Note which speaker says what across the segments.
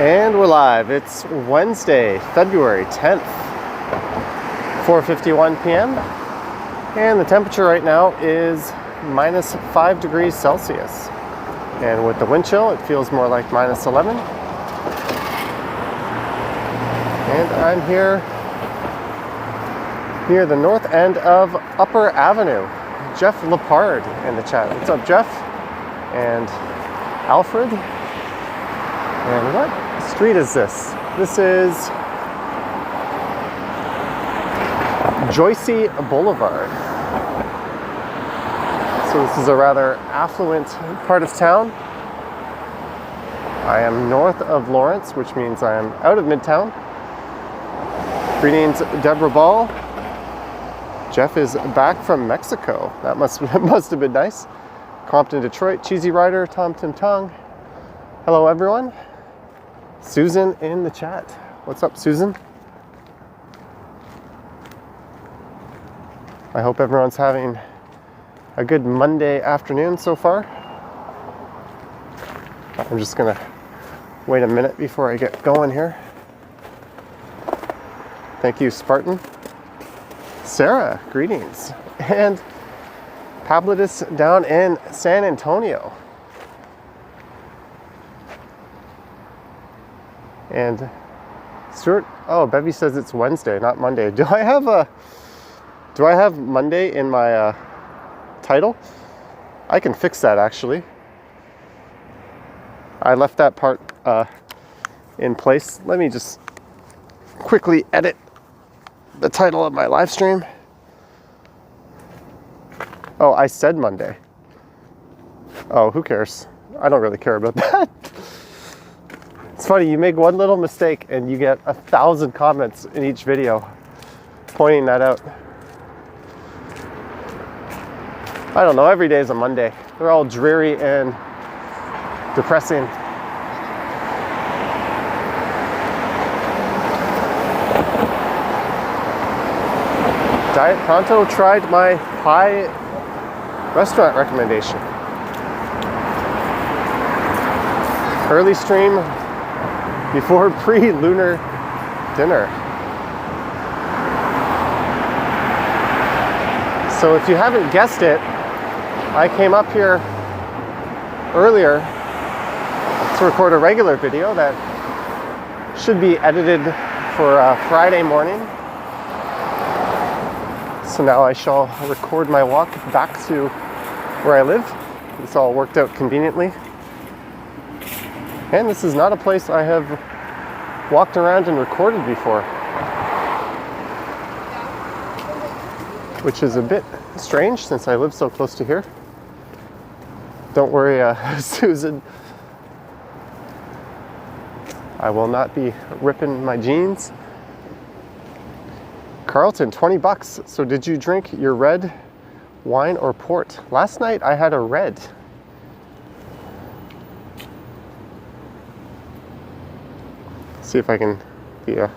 Speaker 1: And we're live. It's Wednesday, February 10th, 4:51 p.m. And the temperature right now is minus 5 degrees Celsius. And with the wind chill, it feels more like minus 11. And I'm here near the north end of Upper Avenue. Jeff Lepard in the chat. What's up, Jeff? And Alfred. And what street is this? This is Joycey Boulevard. So this is a rather affluent part of town. I am north of Lawrence, which means I am out of Midtown. Greetings, Deborah Ball. Jeff is back from Mexico. That must have been nice. Compton, Detroit, Cheesy Rider, Tom Tim Tong. Hello, everyone. Susan in the chat. What's up, Susan? I hope everyone's having a good Monday afternoon so far. I'm just gonna wait a minute before I get going here. Thank you, Spartan. Sarah, greetings. And Pablotus down in San Antonio. And Stuart, oh, Bevy says it's Wednesday, not Monday. Do I have Monday in my title? I can fix that, actually. I left that part in place. Let me just quickly edit the title of my live stream. Oh, I said Monday. Oh, who cares? I don't really care about that. It's funny, you make one little mistake and you get 1,000 comments in each video pointing that out. I don't know, every day is a Monday. They're all dreary and depressing. Diet Pronto tried my pie restaurant recommendation. Early stream before pre-lunar dinner. So if you haven't guessed it, I came up here earlier to record a regular video that should be edited for Friday morning. So now I shall record my walk back to where I live. This all worked out conveniently. And this is not a place I have walked around and recorded before, which is a bit strange since I live so close to here. Don't worry, Susan. I will not be ripping my jeans. Carlton, 20 bucks. So did you drink your red wine or port? Last night I had a red. See if I can, there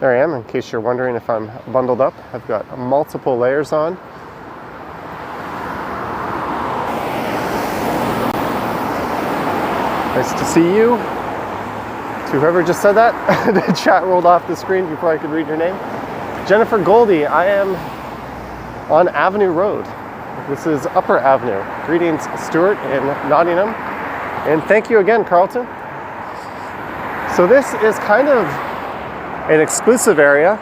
Speaker 1: I am, in case you're wondering if I'm bundled up. I've got multiple layers on. Nice to see you. To whoever just said that, the chat rolled off the screen before I could read your name. Jennifer Goldie, I am on Avenue Road. This is Upper Avenue. Greetings, Stuart in Nottingham. And thank you again, Carlton. So this is kind of an exclusive area.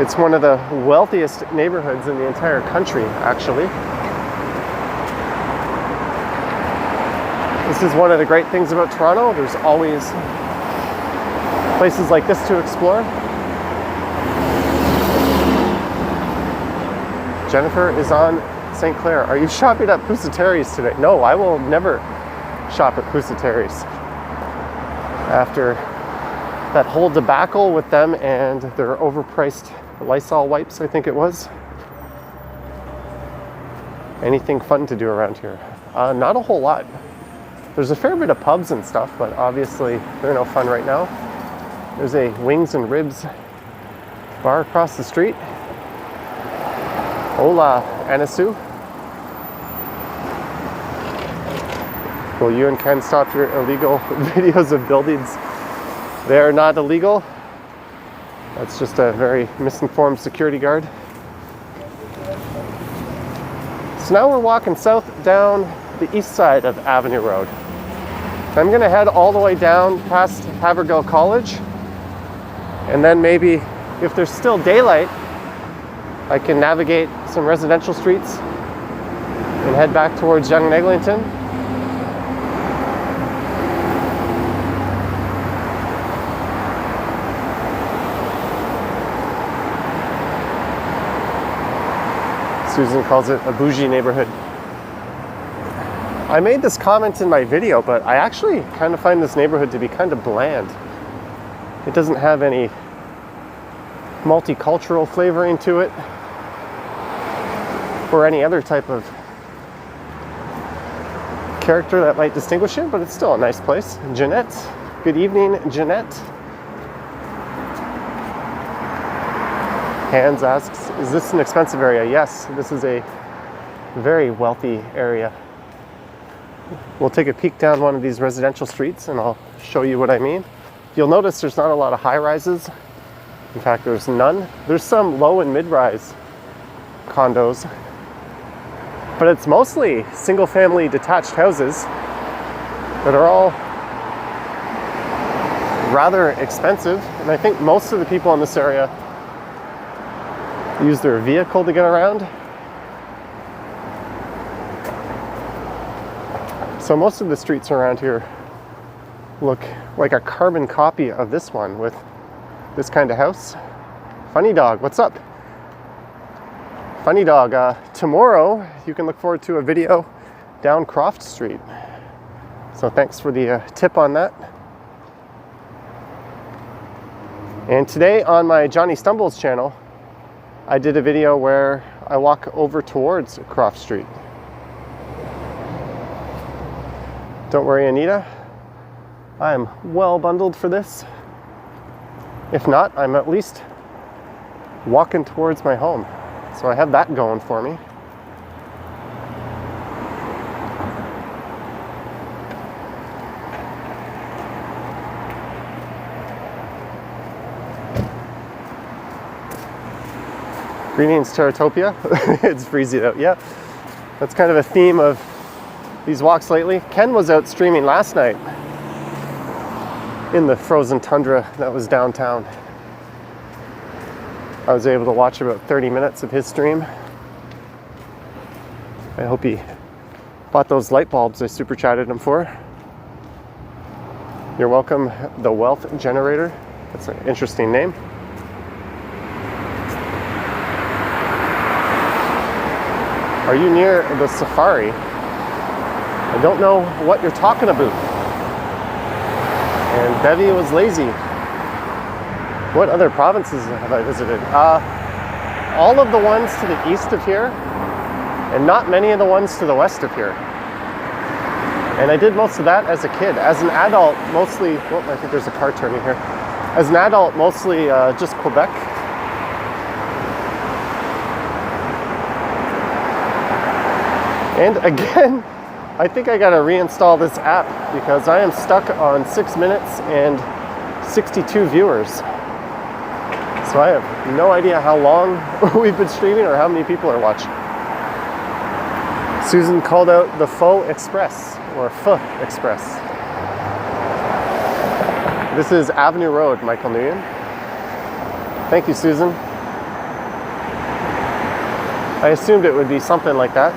Speaker 1: It's one of the wealthiest neighborhoods in the entire country, actually. This is one of the great things about Toronto. There's always places like this to explore. Jennifer is on St. Clair. Are you shopping at Pusateri's today? No, I will never shop at Pusateri's. After that whole debacle with them and their overpriced Lysol wipes, I think it was. Anything fun to do around here? Not a whole lot. There's a fair bit of pubs and stuff, but obviously they're no fun right now. There's a Wings and Ribs bar across the street. Hola, Anasu. Will you and Ken stop your illegal videos of buildings? They are not illegal. That's just a very misinformed security guard. So now we're walking south down the east side of Avenue Road. I'm gonna head all the way down past Havergal College, and then maybe if there's still daylight, I can navigate some residential streets and head back towards Yonge and Eglinton. Susan calls it a bougie neighborhood. I made this comment in my video, but I actually kind of find this neighborhood to be kind of bland. It doesn't have any multicultural flavoring to it, or any other type of character that might distinguish it, but it's still a nice place. Jeanette, good evening, Jeanette. Hans asks, is this an expensive area? Yes, this is a very wealthy area. We'll take a peek down one of these residential streets and I'll show you what I mean. You'll notice there's not a lot of high-rises. In fact, there's none. There's some low and mid-rise condos, but it's mostly single-family detached houses that are all rather expensive. And I think most of the people in this area use their vehicle to get around. So most of the streets around here look like a carbon copy of this one with this kind of house. Funny Dog, what's up? Funny Dog, tomorrow you can look forward to a video down Croft Street. So thanks for the tip on that. And today on my Johnny Stumbles channel, I did a video where I walk over towards Croft Street. Don't worry, Anita. I'm well bundled for this. If not, I'm at least walking towards my home. So I have that going for me. Greetings, Terratopia. It's freezing out, yeah. That's kind of a theme of these walks lately. Ken was out streaming last night in the frozen tundra that was downtown. I was able to watch about 30 minutes of his stream. I hope he bought those light bulbs I super chatted him for. You're welcome, the Wealth Generator. That's an interesting name. Are you near the safari? I don't know what you're talking about. And Bevy was lazy. What other provinces have I visited? All of the ones to the east of here, and not many of the ones to the west of here. And I did most of that as a kid. As an adult, mostly, oh, I think there's a car turning here. As an adult, mostly just Quebec. And again, I think I gotta reinstall this app because I am stuck on 6 minutes and 62 viewers. So I have no idea how long we've been streaming or how many people are watching. Susan called out the Faux Express, or Pho Express. This is Avenue Road, Michael Nguyen. Thank you, Susan. I assumed it would be something like that.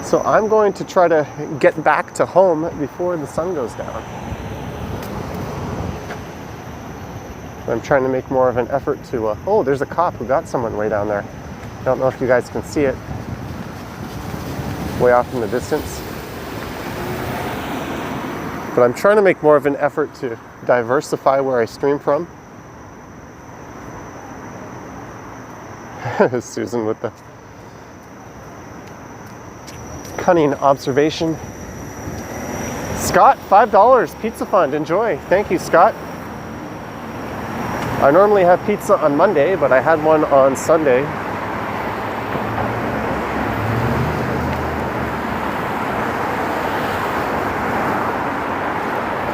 Speaker 1: So I'm going to try to get back to home before the sun goes down. I'm trying to make more of an effort to, oh, there's a cop who got someone way down there. I don't know if you guys can see it. Way off in the distance. But I'm trying to make more of an effort to diversify where I stream from. Susan with the cunning observation. Scott, $5 pizza fund. Enjoy. Thank you, Scott. I normally have pizza on Monday, but I had one on Sunday.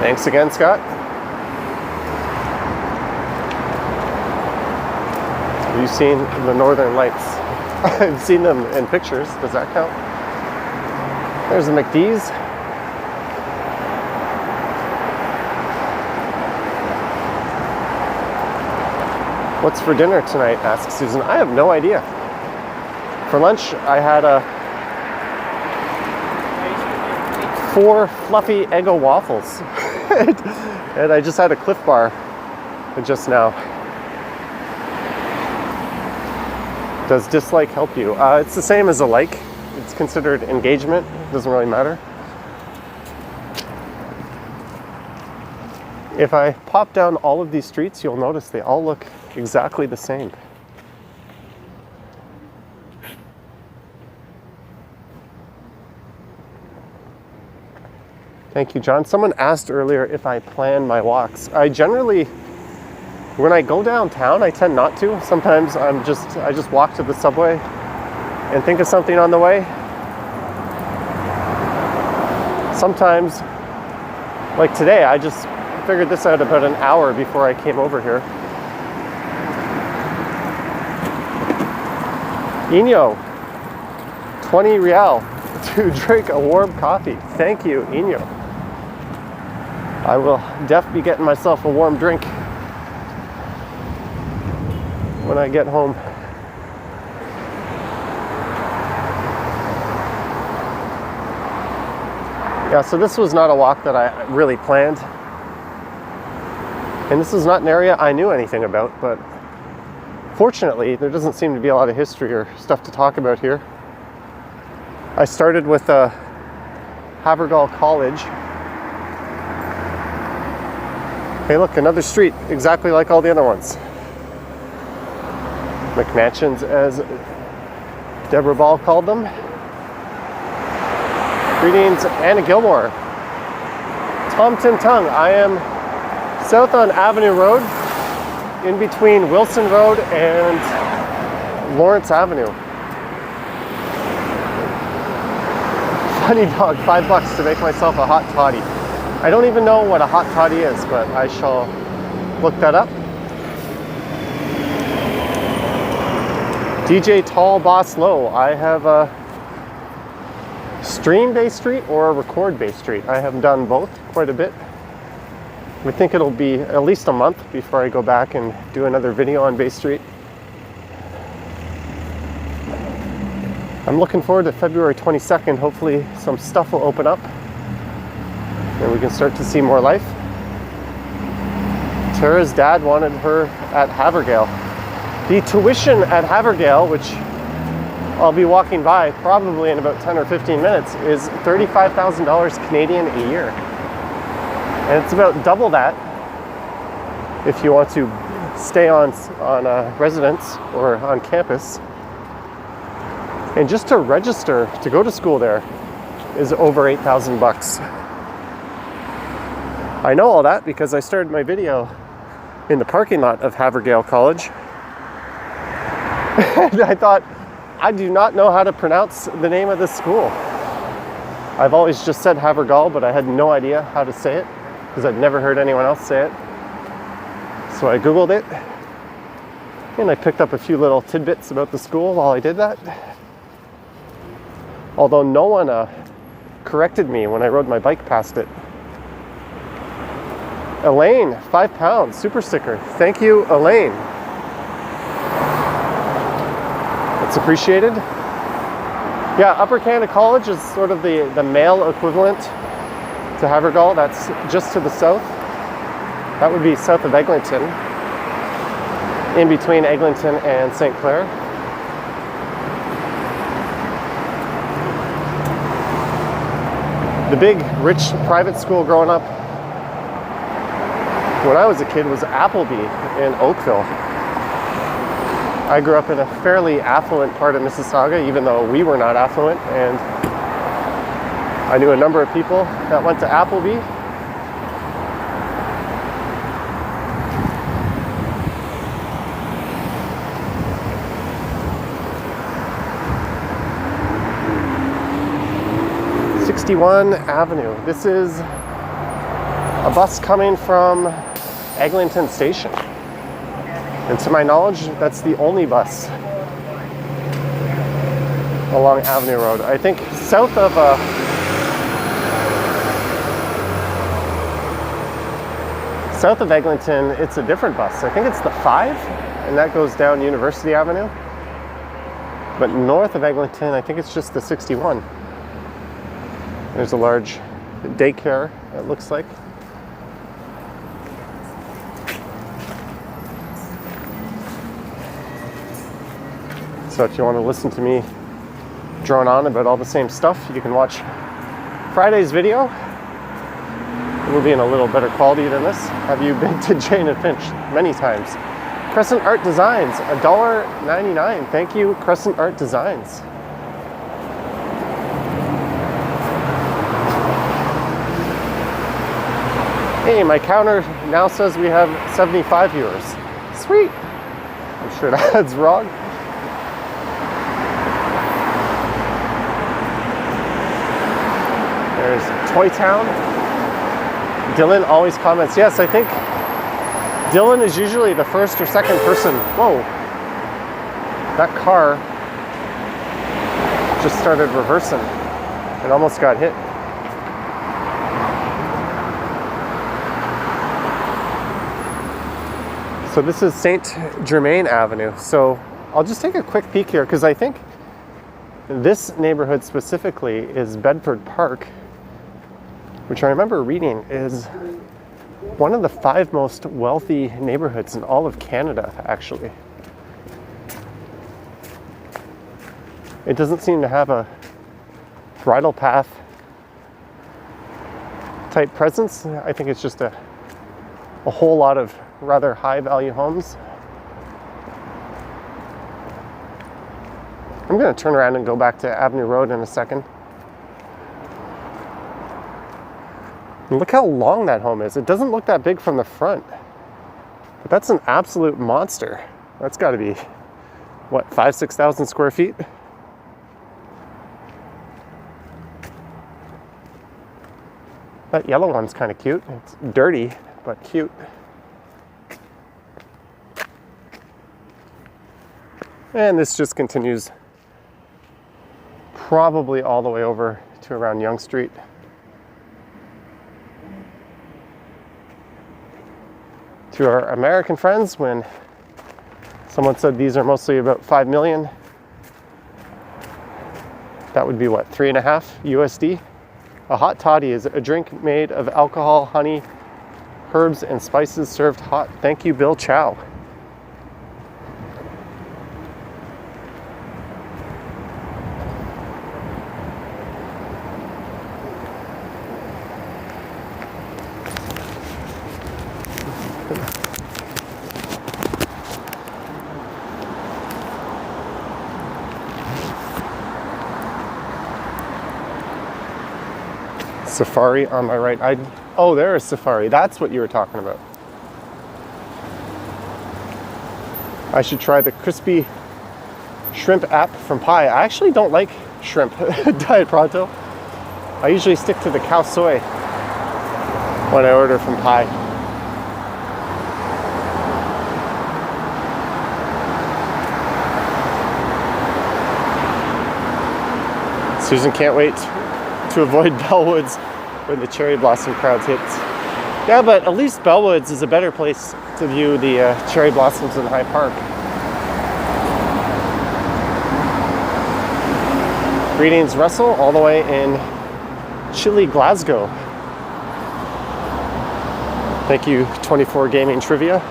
Speaker 1: Thanks again, Scott. Have you seen the Northern Lights? I've seen them in pictures. Does that count? There's the McD's. What's for dinner tonight? Asks Susan. I have no idea. For lunch, I had 4 fluffy Eggo waffles. And I just had a Cliff Bar just now. Does dislike help you? It's the same as a like. It's considered engagement. It doesn't really matter. If I pop down all of these streets, you'll notice they all look exactly the same. Thank you, John. Someone asked earlier if I plan my walks. I generally, when I go downtown, I tend not to. Sometimes I just walk to the subway and think of something on the way. Sometimes, like today, I just figured this out about an hour before I came over here. Inyo, 20 real to drink a warm coffee. Thank you, Inyo. I will definitely be getting myself a warm drink when I get home. Yeah, so this was not a walk that I really planned. And this is not an area I knew anything about, but fortunately, there doesn't seem to be a lot of history or stuff to talk about here. I started with Havergal College. Hey, look, another street, exactly like all the other ones. McMansions, as Deborah Ball called them. Greetings, Anna Gilmore. Tom Tim Tung, I am south on Avenue Road, in between Wilson Road and Lawrence Avenue. Funny dog, $5 to make myself a hot toddy. I don't even know what a hot toddy is, but I shall look that up. DJ Tall Boss Low, I have a stream Bay Street or a record Bay Street. I have done both quite a bit. I think it'll be at least a month before I go back and do another video on Bay Street. I'm looking forward to February 22nd. Hopefully some stuff will open up and we can start to see more life. Tara's dad wanted her at Havergal. The tuition at Havergal, which I'll be walking by probably in about 10 or 15 minutes, is $35,000 Canadian a year. And it's about double that if you want to stay on residence or on campus. And just to register to go to school there is over $8,000. I know all that because I started my video in the parking lot of Havergal College. And I thought, I do not know how to pronounce the name of this school. I've always just said Havergal, but I had no idea how to say it because I'd never heard anyone else say it. So I Googled it and I picked up a few little tidbits about the school while I did that. Although no one corrected me when I rode my bike past it. Elaine, £5, super sticker. Thank you, Elaine. It's appreciated. Yeah, Upper Canada College is sort of the male equivalent to Havergal. That's just to the south. That would be south of Eglinton, in between Eglinton and St. Clair. The big, rich private school growing up when I was a kid was Appleby in Oakville. I grew up in a fairly affluent part of Mississauga, even though we were not affluent, and I knew a number of people that went to Appleby. Avenue. This is a bus coming from Eglinton Station. And to my knowledge, that's the only bus along Avenue Road. I think south of Eglinton, it's a different bus. I think it's the 5, and that goes down University Avenue. But north of Eglinton, I think it's just the 61. There's a large daycare, it looks like. So if you want to listen to me drone on about all the same stuff, you can watch Friday's video. It will be in a little better quality than this. Have you been to Jane and Finch? Many times. Crescent Art Designs, $1.99. Thank you, Crescent Art Designs. Hey, my counter now says we have 75 viewers. Sweet. I'm sure that's wrong. There's Toy Town. Dylan always comments. Yes, I think Dylan is usually the first or second person. Whoa. That car just started reversing and almost got hit. So this is St. Germain Avenue. So I'll just take a quick peek here because I think this neighborhood specifically is Bedford Park, which I remember reading is one of the 5 most wealthy neighborhoods in all of Canada, actually. It doesn't seem to have a bridle path type presence. I think it's just a whole lot of rather high value homes. I'm going to turn around and go back to Avenue Road in a second. And look how long that home is. It doesn't look that big from the front, but that's an absolute monster. That's got to be, what, 5,000-6,000 square feet? That yellow one's kind of cute. It's dirty, but cute. And this just continues probably all the way over to around Yonge Street. To our American friends, when someone said these are mostly about 5 million, that would be what, 3.5 USD? A hot toddy is a drink made of alcohol, honey, herbs, and spices served hot. Thank you, Bill Chow. Safari on my right. Oh, there is Safari. That's what you were talking about. I should try the crispy shrimp app from Pi. I actually don't like shrimp Diet Pronto. I usually stick to the cow soy when I order from Pi. Susan can't wait to avoid Bellwoods when the cherry blossom crowds hit. Yeah, but at least Bellwoods is a better place to view the cherry blossoms in High Park. Greetings, Russell, all the way in chilly Glasgow. Thank you, 24 Gaming Trivia.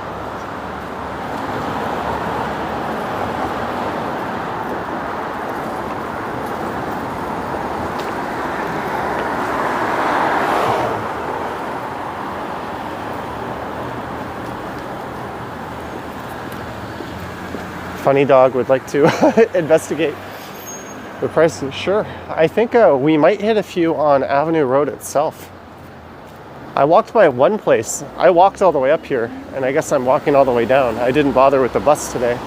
Speaker 1: Funny Dog would like to investigate the prices. Sure. I think we might hit a few on Avenue Road itself. I walked by one place. I walked all the way up here, and I guess I'm walking all the way down. I didn't bother with the bus today.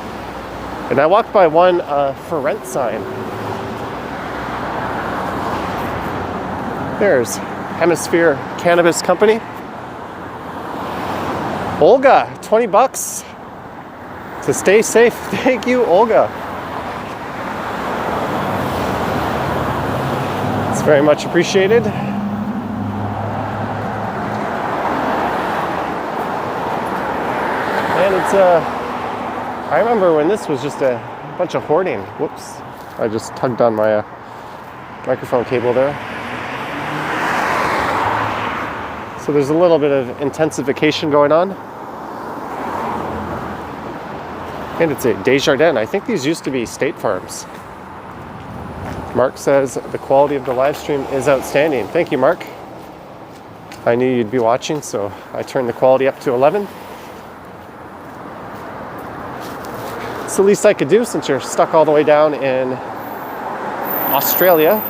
Speaker 1: And I walked by one for rent sign. There's Hemisphere Cannabis Company. Olga, 20 bucks to stay safe. Thank you, Olga. It's very much appreciated. And it's I remember when this was just a bunch of hoarding. Whoops. I just tugged on my microphone cable there. So there's a little bit of intensification going on. And it's a Desjardins. I think these used to be State Farms. Mark says the quality of the live stream is outstanding. Thank you, Mark. I knew you'd be watching, so I turned the quality up to 11. It's the least I could do since you're stuck all the way down in Australia.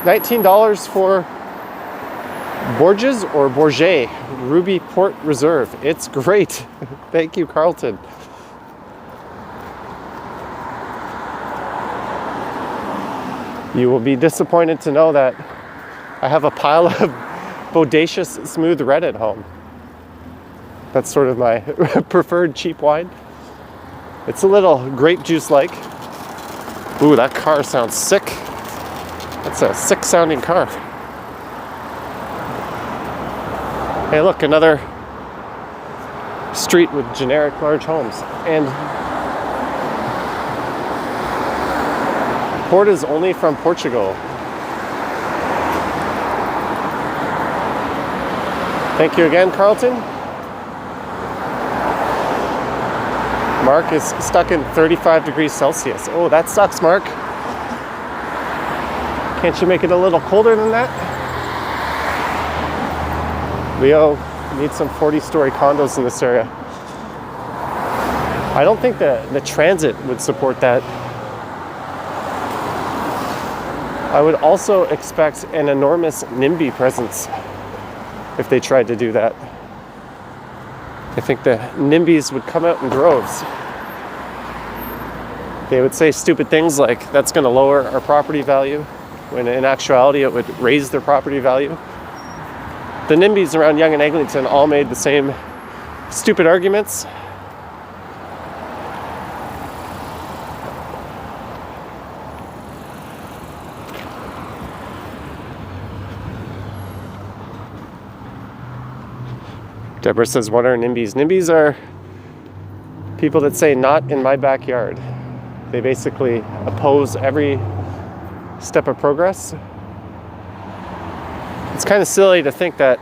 Speaker 1: $19 for Borges or Bourget Ruby Port Reserve. It's great. Thank you, Carlton. You will be disappointed to know that I have a pile of bodacious smooth red at home. That's sort of my preferred cheap wine. It's a little grape juice like. Ooh, that car sounds sick. That's a sick sounding car. Hey, look, another street with generic large homes. And port is only from Portugal. Thank you again, Carlton. Mark is stuck in 35 degrees Celsius. Oh, that sucks, Mark. Can't you make it a little colder than that? Leo needs some 40-story condos in this area. I don't think the transit would support that. I would also expect an enormous NIMBY presence if they tried to do that. I think the NIMBYs would come out in droves. They would say stupid things like, that's going to lower our property value, when in actuality it would raise their property value. The NIMBYs around Yonge and Eglinton all made the same stupid arguments. Deborah says, what are NIMBYs? NIMBYs are people that say, not in my backyard. They basically oppose every step of progress. It's kind of silly to think that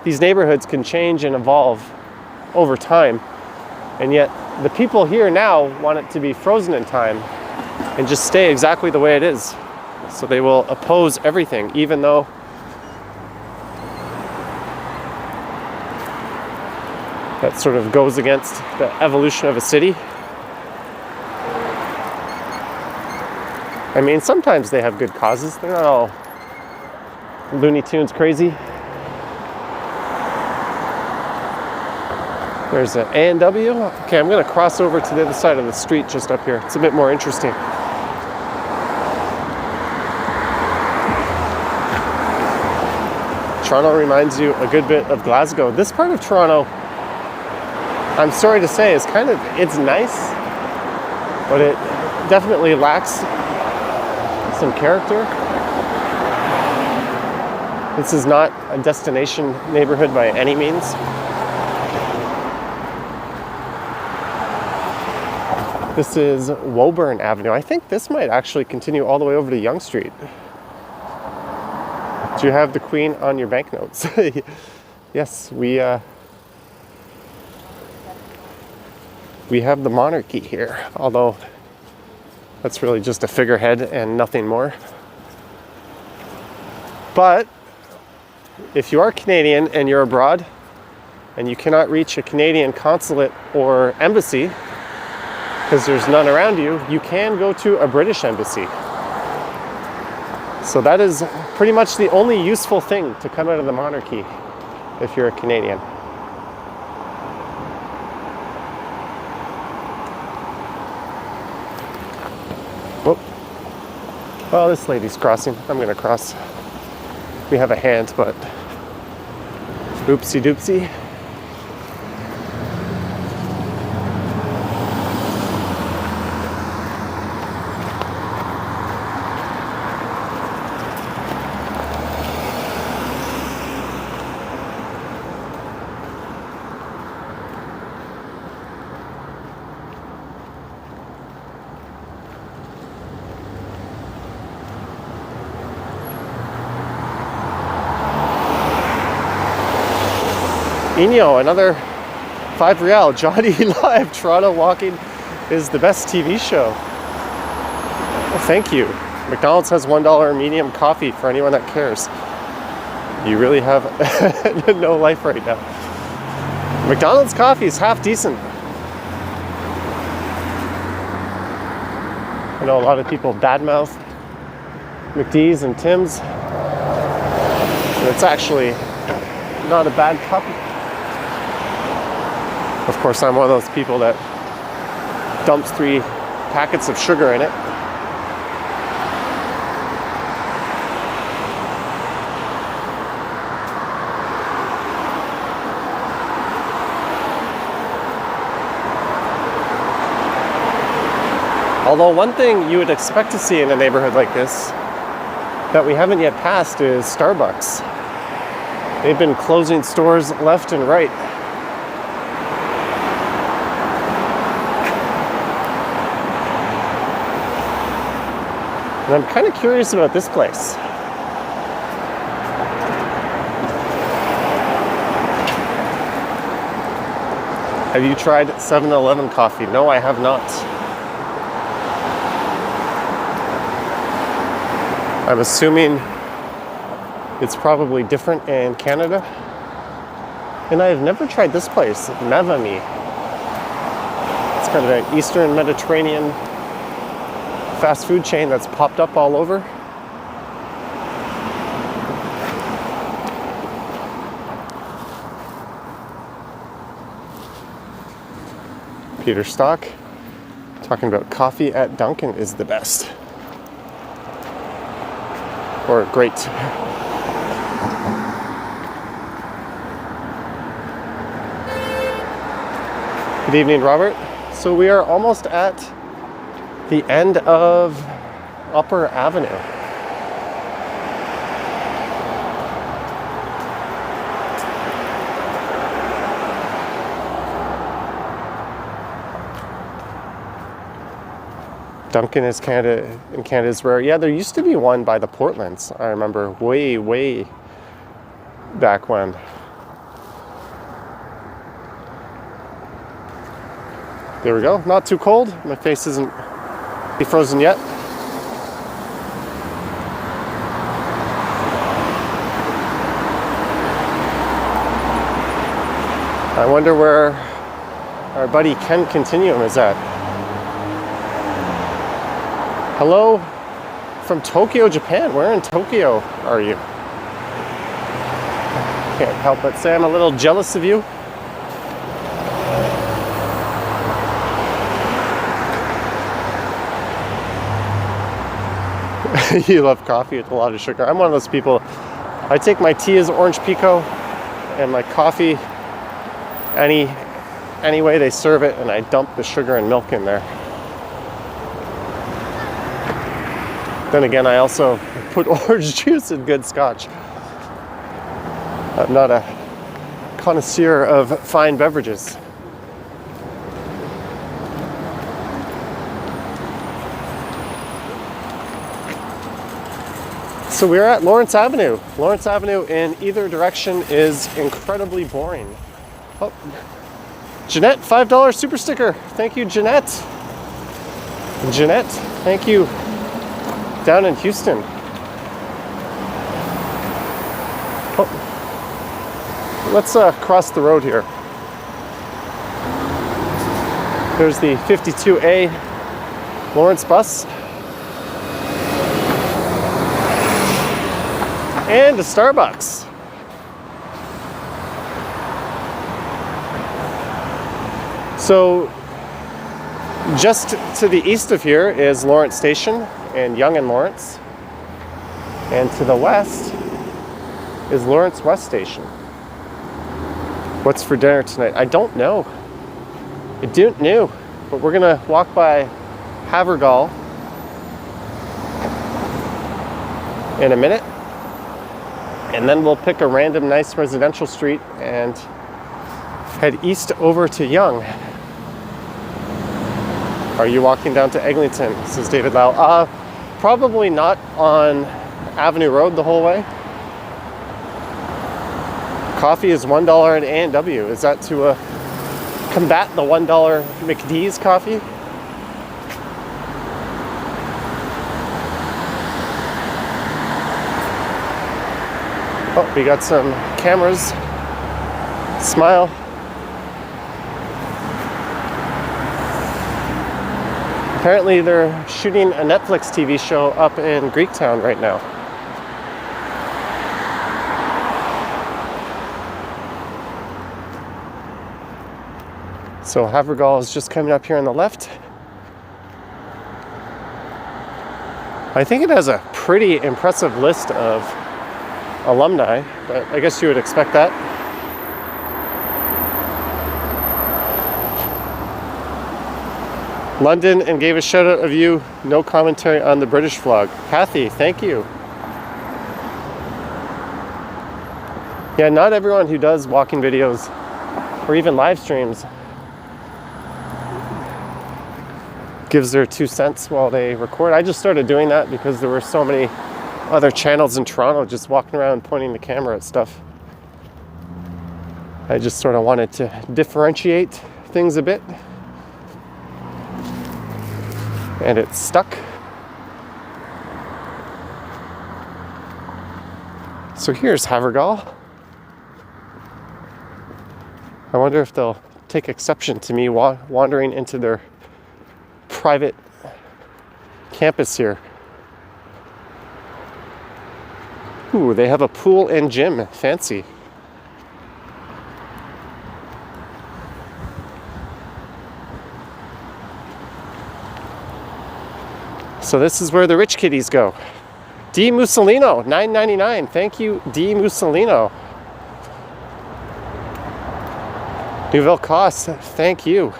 Speaker 1: these neighborhoods can change and evolve over time, and yet the people here now want it to be frozen in time and just stay exactly the way it is. So they will oppose everything, even though that sort of goes against the evolution of a city. I mean, sometimes they have good causes. They're not all Looney Tunes crazy. There's an A&W. Okay, I'm going to cross over to the other side of the street just up here. It's a bit more interesting. Toronto reminds you a good bit of Glasgow. This part of Toronto, I'm sorry to say, is kind of, it's nice, but it definitely lacks some character. This is not a destination neighborhood by any means. This is Woburn Avenue. I think this might actually continue all the way over to Yonge Street. Do you have the Queen on your banknotes? Yes, we have the monarchy here, although that's really just a figurehead and nothing more. But if you are Canadian and you're abroad and you cannot reach a Canadian consulate or embassy because there's none around you, you can go to a British embassy. So that is pretty much the only useful thing to come out of the monarchy if you're a Canadian. Whoop. Well, this lady's crossing. I'm going to cross. We have a hand, but oopsie doopsie. Inyo, another 5 real. Johnny Live, Toronto Walking is the best TV show. Well, thank you. McDonald's has $1 medium coffee for anyone that cares. You really have no life right now. McDonald's coffee is half decent. I know a lot of people badmouth McD's and Tim's. It's actually not a bad cup. Of course, I'm one of those people that dumps 3 packets of sugar in it. Although one thing you would expect to see in a neighborhood like this that we haven't yet passed is Starbucks. They've been closing stores left and right. And I'm kind of curious about this place. Have you tried 7-Eleven coffee? No, I have not. I'm assuming it's probably different in Canada. And I have never tried this place, Mevami. It's kind of an Eastern Mediterranean fast food chain that's popped up all over. Peter Stock talking about coffee at Dunkin' is the best. Or great. Good evening, Robert. So we are almost at the end of Upper Avenue. Dunkin' is in Canada's rare. Yeah, there used to be one by the Portlands. I remember way back when. There we go. Not too cold. My face isn't frozen yet. I wonder where our buddy Ken Continuum is at. Hello from Tokyo, Japan. Where in Tokyo are you? Can't help but say I'm a little jealous of you. You love coffee with a lot of sugar. I'm one of those people. I take my tea as orange pico and my coffee any way they serve it, and I dump the sugar and milk in there. Then again, I also put orange juice in good scotch. I'm not a connoisseur of fine beverages. So we're at Lawrence Avenue. Lawrence Avenue in either direction is incredibly boring. Oh, Jeanette, $5 super sticker. Thank you, Jeanette. Jeanette, thank you. Down in Houston. Oh. Let's cross the road here. There's the 52A Lawrence bus. And a Starbucks. So just to the east of here is Lawrence Station and Yonge and Lawrence. And to the west is Lawrence West Station. What's for dinner tonight? I don't know. I don't know. But we're gonna walk by Havergal in a minute. And then we'll pick a random nice residential street and head east over to Yonge. Are you walking down to Eglinton? Says David Lau. Probably not on Avenue Road the whole way. Coffee is $1 at A&W. Is that to combat the $1 McD's coffee? Oh, we got some cameras. Smile. Apparently they're shooting a Netflix TV show up in Greektown right now. So Havergal is just coming up here on the left. I think it has a pretty impressive list of alumni, but I guess you would expect that. London and gave a shout out of you. No commentary on the British vlog. Kathy, thank you. Yeah, not everyone who does walking videos or even live streams gives their 2 cents while they record. I just started doing that because there were so many other channels in Toronto just walking around pointing the camera at stuff. I just sort of wanted to differentiate things a bit. And it's stuck. So here's Havergal. I wonder if they'll take exception to me wandering into their private campus here. Ooh, they have a pool and gym. Fancy. So this is where the rich kiddies go. D. Mussolino, $9.99. Thank you, D. Mussolino. Nouvelle Coste, thank you.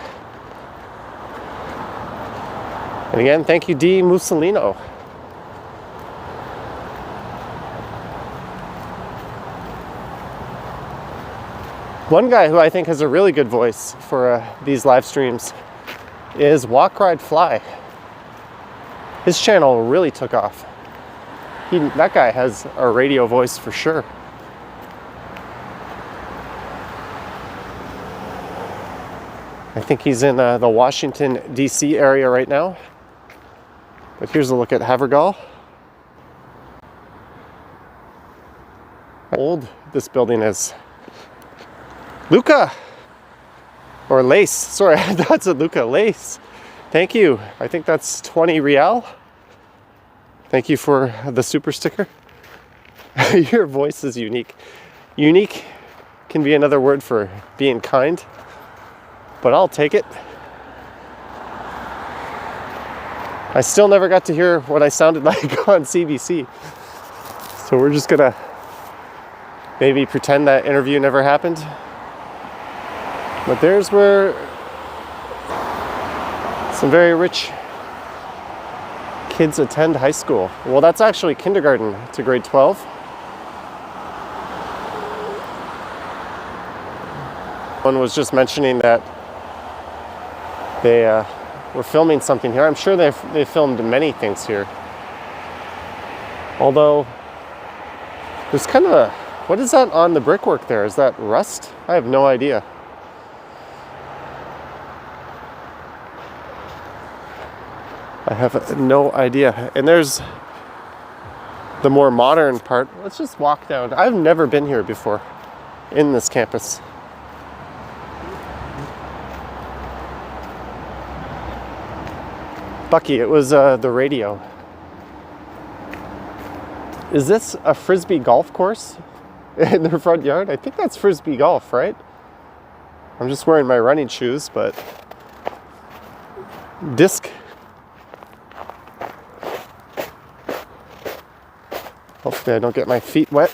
Speaker 1: And again, thank you, D. Mussolino. One guy who I think has a really good voice for these live streams is Walk, Ride, Fly. His channel really took off. That guy has a radio voice for sure. I think he's in the Washington, D.C. area right now. But here's a look at Havergal. How old this building is. Luca! Or Lace. Sorry, that's a Luca. Lace. Thank you. I think that's 20 real. Thank you for the super sticker. Your voice is unique. Unique can be another word for being kind, but I'll take it. I still never got to hear what I sounded like on CBC. So we're just gonna maybe pretend that interview never happened. But there's where some very rich kids attend high school. Well, that's actually kindergarten to grade 12. One was just mentioning that they were filming something here. I'm sure they filmed many things here. Although, there's kind of a... What is that on the brickwork there? Is that rust? I have no idea. I have no idea. And there's the more modern part. Let's just walk down. I've never been here before in this campus. Bucky, it was the radio. Is this a frisbee golf course in their front yard? I think that's frisbee golf, right? I'm just wearing my running shoes, but disc. Hopefully I don't get my feet wet.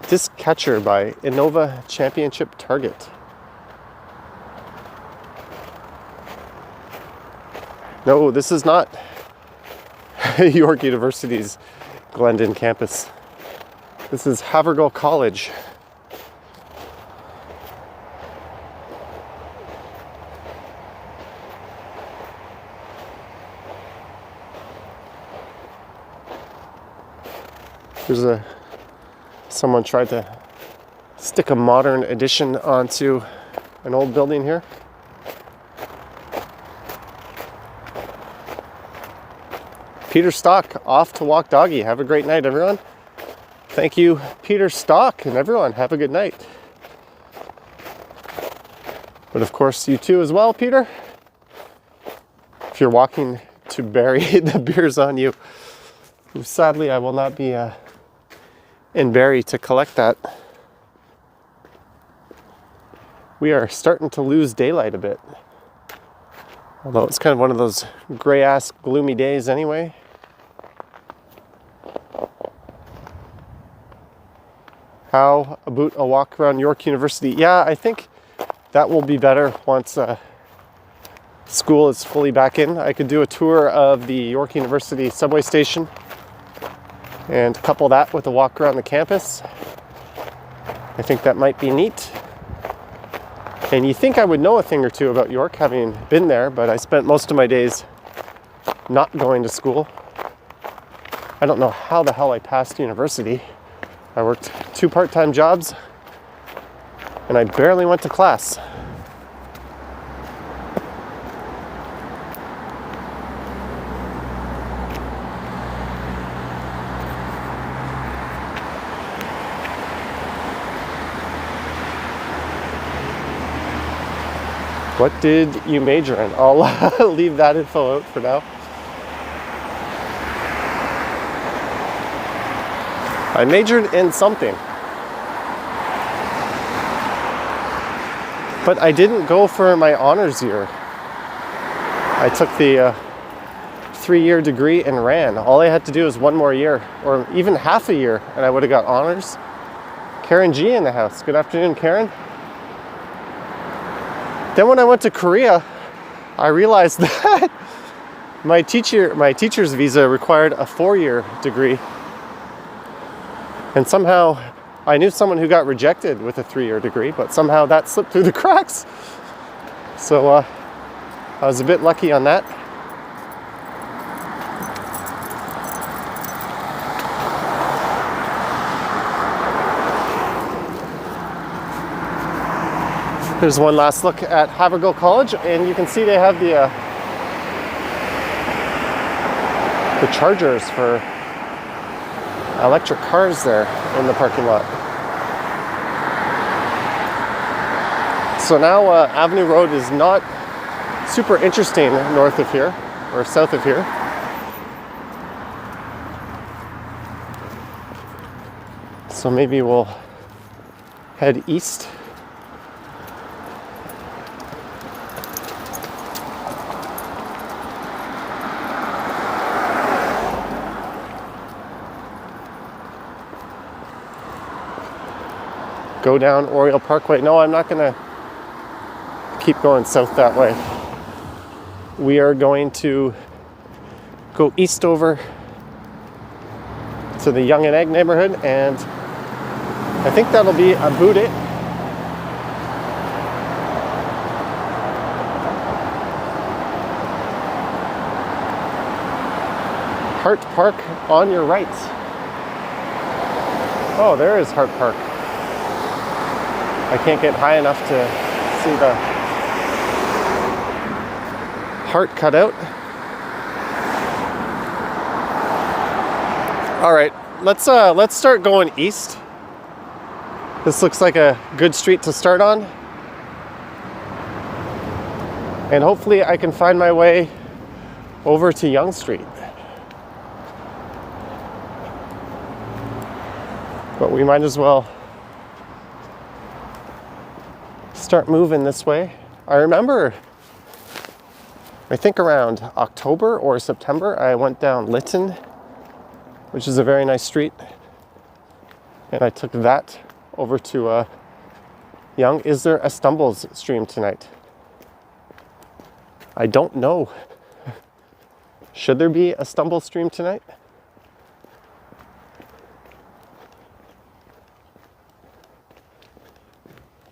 Speaker 1: Disc Catcher by Innova Championship Target. No, this is not York University's Glendon campus. This is Havergal College. There's someone tried to stick a modern addition onto an old building here. Peter Stock off to walk doggy. Have a great night, everyone. Thank you, Peter Stock, and everyone. Have a good night. But of course, you too as well, Peter. If you're walking to bury the beers on you. Sadly, I will not be in Barrie to collect that. We are starting to lose daylight a bit. Although it's kind of one of those gray-ass, gloomy days anyway. How about a walk around York University? Yeah, I think that will be better once school is fully back in. I could do a tour of the York University subway station and couple that with a walk around the campus. I think that might be neat. And you think I would know a thing or two about York, having been there, but I spent most of my days not going to school. I don't know how the hell I passed university. I worked 2 part-time jobs, and I barely went to class. What did you major in? I'll leave that info out for now. I majored in something. But I didn't go for my honors year. I took the 3-year degree and ran. All I had to do was 1 more year, or even half a year, and I would have got honors. Karen G in the house. Good afternoon, Karen. Then when I went to Korea, I realized that my teacher's visa required a 4-year degree. And somehow, I knew someone who got rejected with a 3-year degree, but somehow that slipped through the cracks. So I was a bit lucky on that. Here's one last look at Havergal College, and you can see they have the chargers for electric cars there in the parking lot. So now Avenue Road is not super interesting north of here, or south of here. So maybe we'll head east. Go down Oriole Parkway. No, I'm not gonna keep going south that way. We are going to go east over to the Yonge and Egg neighborhood, and I think that'll be about it. Hart Park on your right. Oh, there is Hart Park. I can't get high enough to see the heart cut out. All right, let's start going east. This looks like a good street to start on. And hopefully I can find my way over to Yonge Street. But we might as well start moving this way. I remember, I think around October or September, I went down Lytton, which is a very nice street, and I took that over to Yonge. Is there a Stumbles stream tonight? I don't know. Should there be a Stumble stream tonight?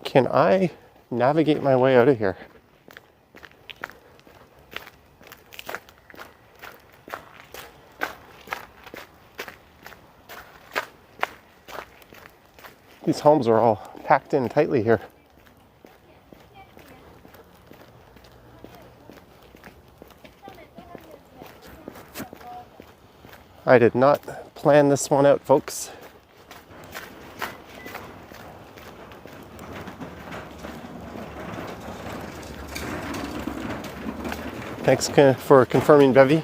Speaker 1: Can I navigate my way out of here? These homes are all packed in tightly here. I did not plan this one out, folks. Thanks for confirming, Bevy.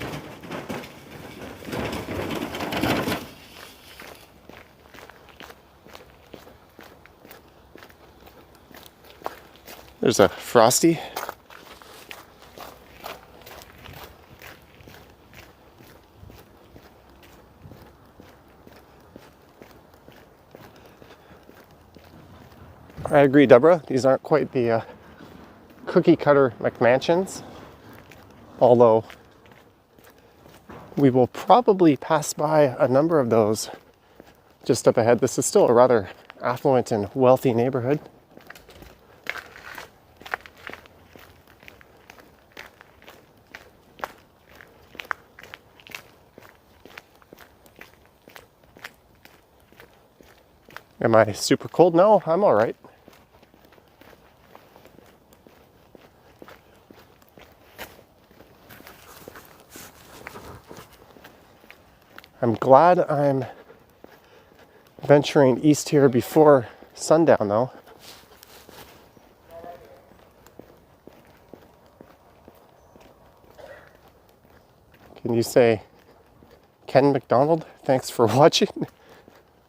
Speaker 1: There's a Frosty. I agree, Deborah. These aren't quite the cookie cutter McMansions, although we will probably pass by a number of those just up ahead. This is still a rather affluent and wealthy neighborhood. Am I super cold? No, I'm all right. I'm glad I'm venturing east here before sundown, though. Can you say, Ken McDonald, thanks for watching?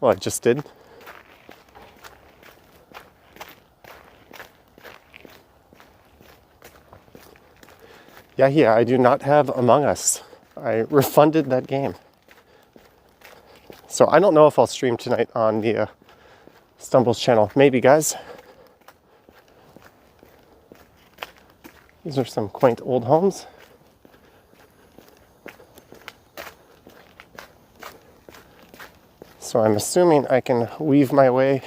Speaker 1: Well, I just did. Yeah, I do not have Among Us. I refunded that game. So I don't know if I'll stream tonight on the Stumbles channel. Maybe, guys. These are some quaint old homes. So I'm assuming I can weave my way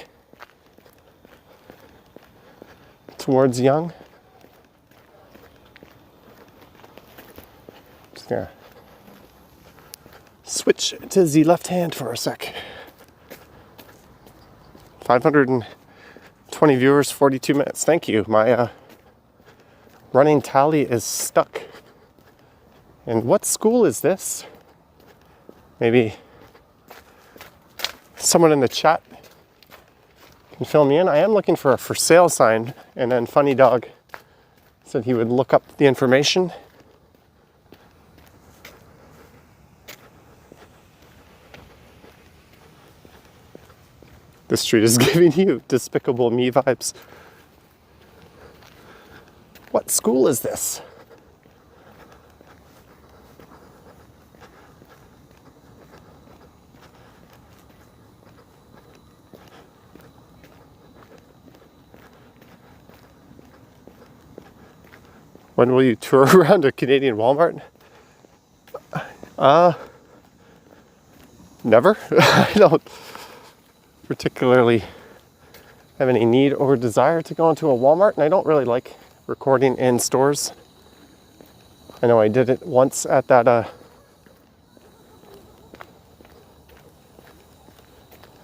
Speaker 1: towards Yonge. Just gonna switch to the left hand for a sec. 520 viewers, 42 minutes. Thank you. My running tally is stuck. And what school is this? Maybe someone in the chat can fill me in. I am looking for a for sale sign, and then Funny Dog said he would look up the information. This street is giving you Despicable Me vibes. What school is this? When will you tour around a Canadian Walmart? Never. I don't particularly have any need or desire to go into a Walmart, and I don't really like recording in stores. I know I did it once at that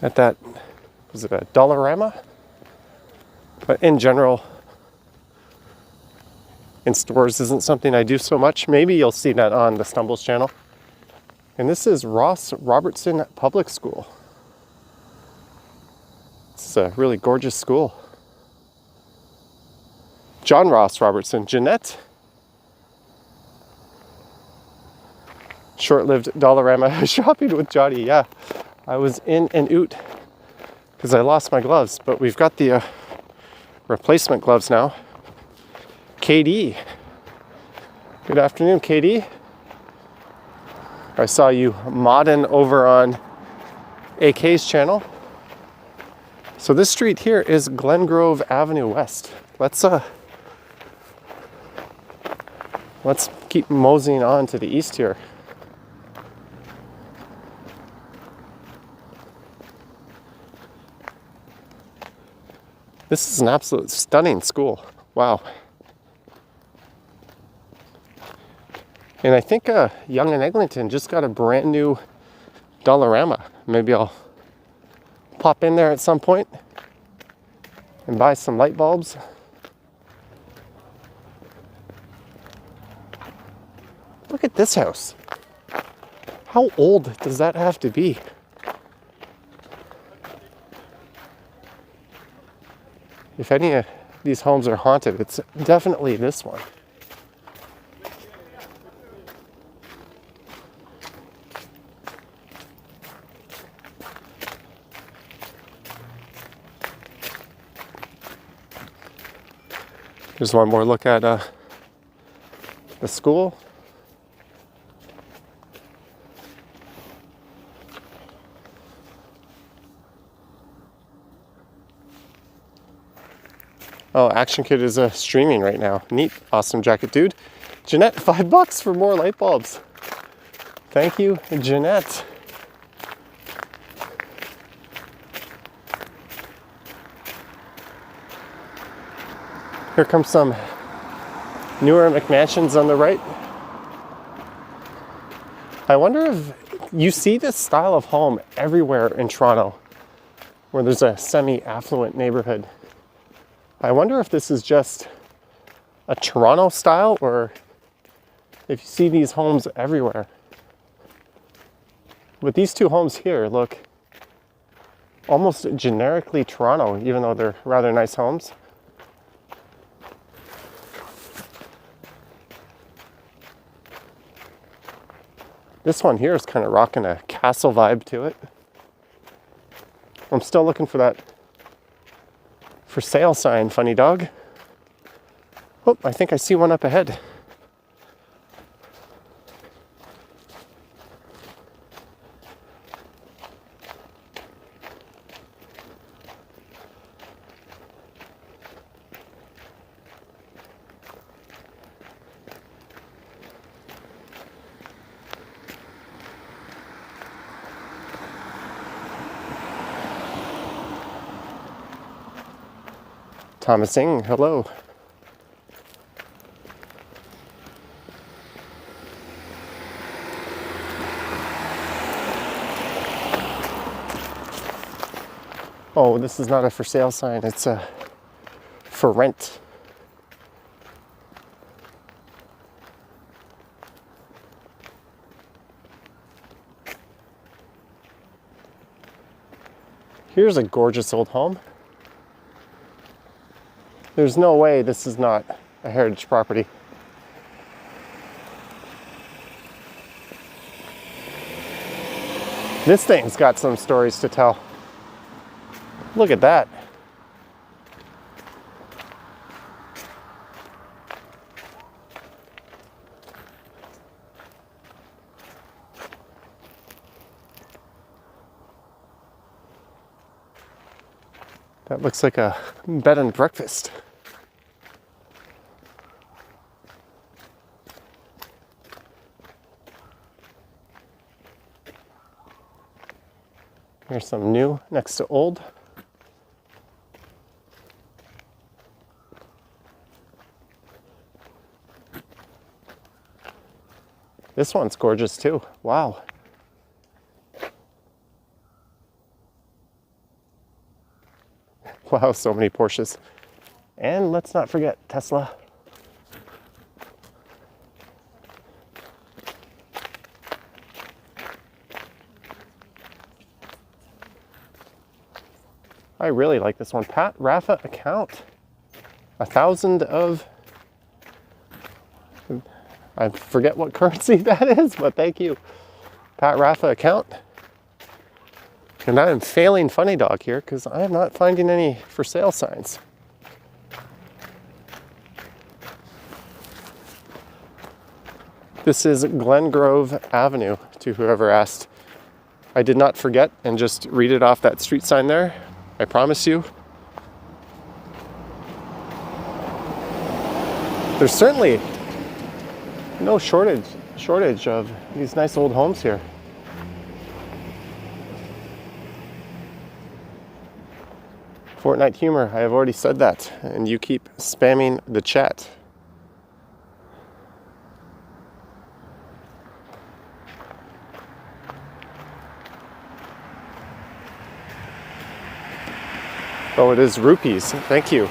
Speaker 1: was it a Dollarama? But in general, in stores isn't something I do so much. Maybe you'll see that on the Stumbles channel. And this is Ross Robertson Public School. It's a really gorgeous school. John Ross Robertson. Jeanette. Short-lived Dollarama shopping with Johnny. Yeah, I was in and out because I lost my gloves, but we've got the replacement gloves now. KD. Good afternoon, KD. I saw you modding over on AK's channel. So this street here is Glengrove Avenue West. Let's keep moseying on to the east here. This is an absolute stunning school. Wow. And I think Yonge and Eglinton just got a brand new Dollarama. Maybe I'll pop in there at some point. and buy some light bulbs. Look at this house. How old does that have to be? If any of these homes are haunted, it's definitely this one. Here's one more look at the school. Oh, Action Kid is streaming right now. Neat. Awesome jacket, dude. Jeanette, $5 for more light bulbs. Thank you, Jeanette. Here comes some newer McMansions on the right. I wonder if you see this style of home everywhere in Toronto, where there's a semi-affluent neighborhood. I wonder if this is just a Toronto style or if you see these homes everywhere. But these two homes here look almost generically Toronto, even though they're rather nice homes. This one here is kind of rocking a castle vibe to it. I'm still looking for that for sale sign, funny dog. Oh, I think I see one up ahead. Thomas Singh, hello. Oh, this is not a for sale sign, it's a for rent. Here's a gorgeous old home. There's no way this is not a heritage property. This thing's got some stories to tell. Look at that. That looks like a bed and breakfast. Here's some new next to old. This one's gorgeous too. Wow. Wow, so many Porsches. And let's not forget Tesla. I really like this one. Pat Rafa account. 1,000 of, I forget what currency that is, but thank you. Pat Rafa account. And I am failing Funny Dog here because I am not finding any for sale signs. This is Glengrove Avenue, to whoever asked. I did not forget and just read it off that street sign there. I promise you. There's certainly no shortage of these nice old homes here. Fortnite humor, I have already said that, and you keep spamming the chat. Oh, it is rupees. Thank you.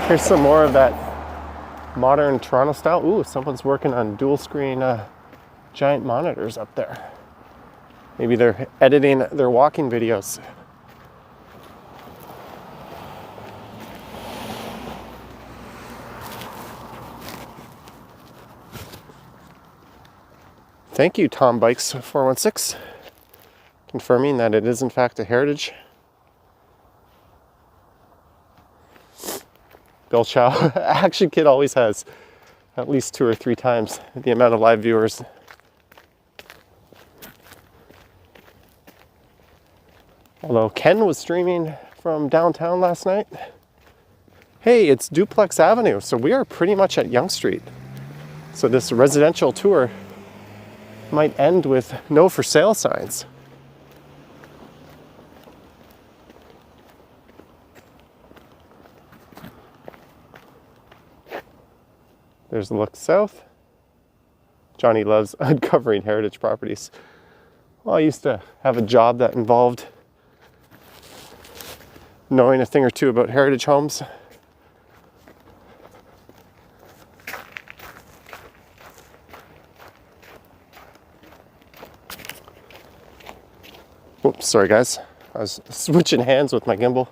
Speaker 1: Here's some more of that modern Toronto style. Ooh, someone's working on dual screen giant monitors up there. Maybe they're editing their walking videos. Thank you, Tom Bikes 416, confirming that it is in fact a heritage. Bill Chow, Action Kid always has at least 2 or 3 times the amount of live viewers. Although Ken was streaming from downtown last night. Hey, it's Duplex Avenue, so we are pretty much at Yonge Street. So this residential tour might end with no for sale signs. There's a look south. Johnny loves uncovering heritage properties. Well, I used to have a job that involved knowing a thing or two about heritage homes. Oops, sorry guys. I was switching hands with my gimbal.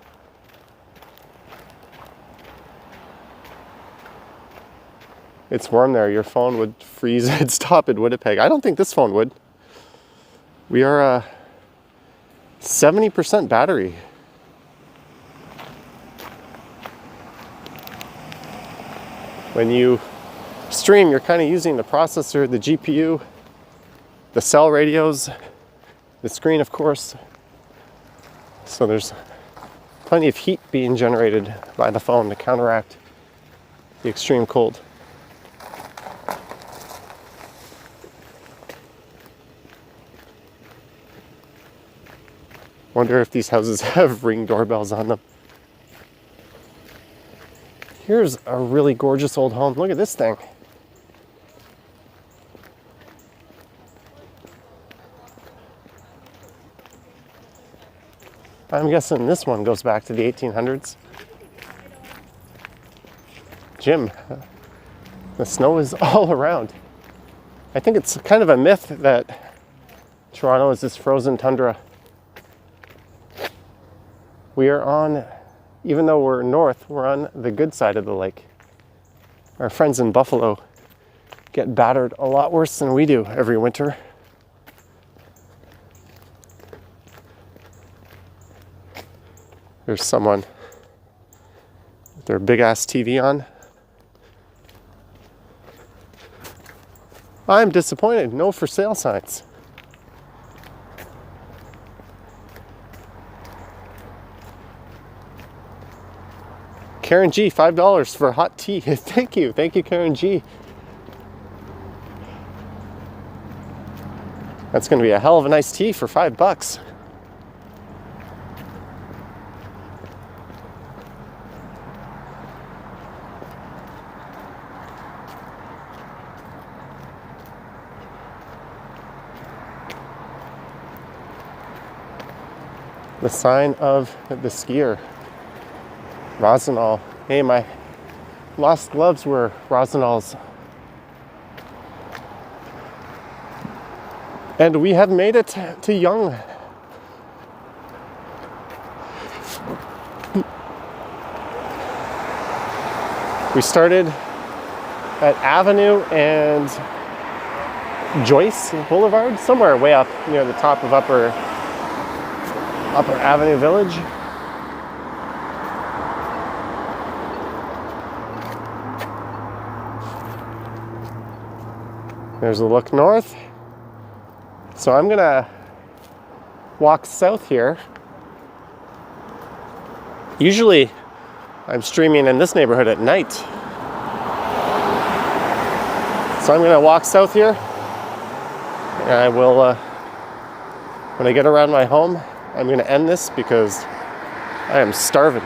Speaker 1: It's warm there. Your phone would freeze and stop in Winnipeg. I don't think this phone would. We are 70% battery. When you stream, you're kind of using the processor, the GPU, the cell radios, the screen, of course. So there's plenty of heat being generated by the phone to counteract the extreme cold. Wonder if these houses have Ring doorbells on them. Here's a really gorgeous old home. Look at this thing. I'm guessing this one goes back to the 1800s. Jim, the snow is all around. I think it's kind of a myth that Toronto is this frozen tundra. We are on, even though we're north, we're on the good side of the lake. Our friends in Buffalo get battered a lot worse than we do every winter. There's someone with their big ass TV on. I'm disappointed, no for sale signs. Karen G, $5 for hot tea. Thank you, Karen G. That's gonna be a hell of a nice tea for $5. The sign of the skier. Rosenall. Hey, my lost gloves were Rosenall's. And we have made it to Yonge. We started at Avenue and Joyce Boulevard, somewhere way up near the top of Upper Avenue Village. There's a look north. So I'm gonna walk south here. Usually I'm streaming in this neighborhood at night. So I'm gonna walk south here. And I will, when I get around my home, I'm gonna end this because I am starving.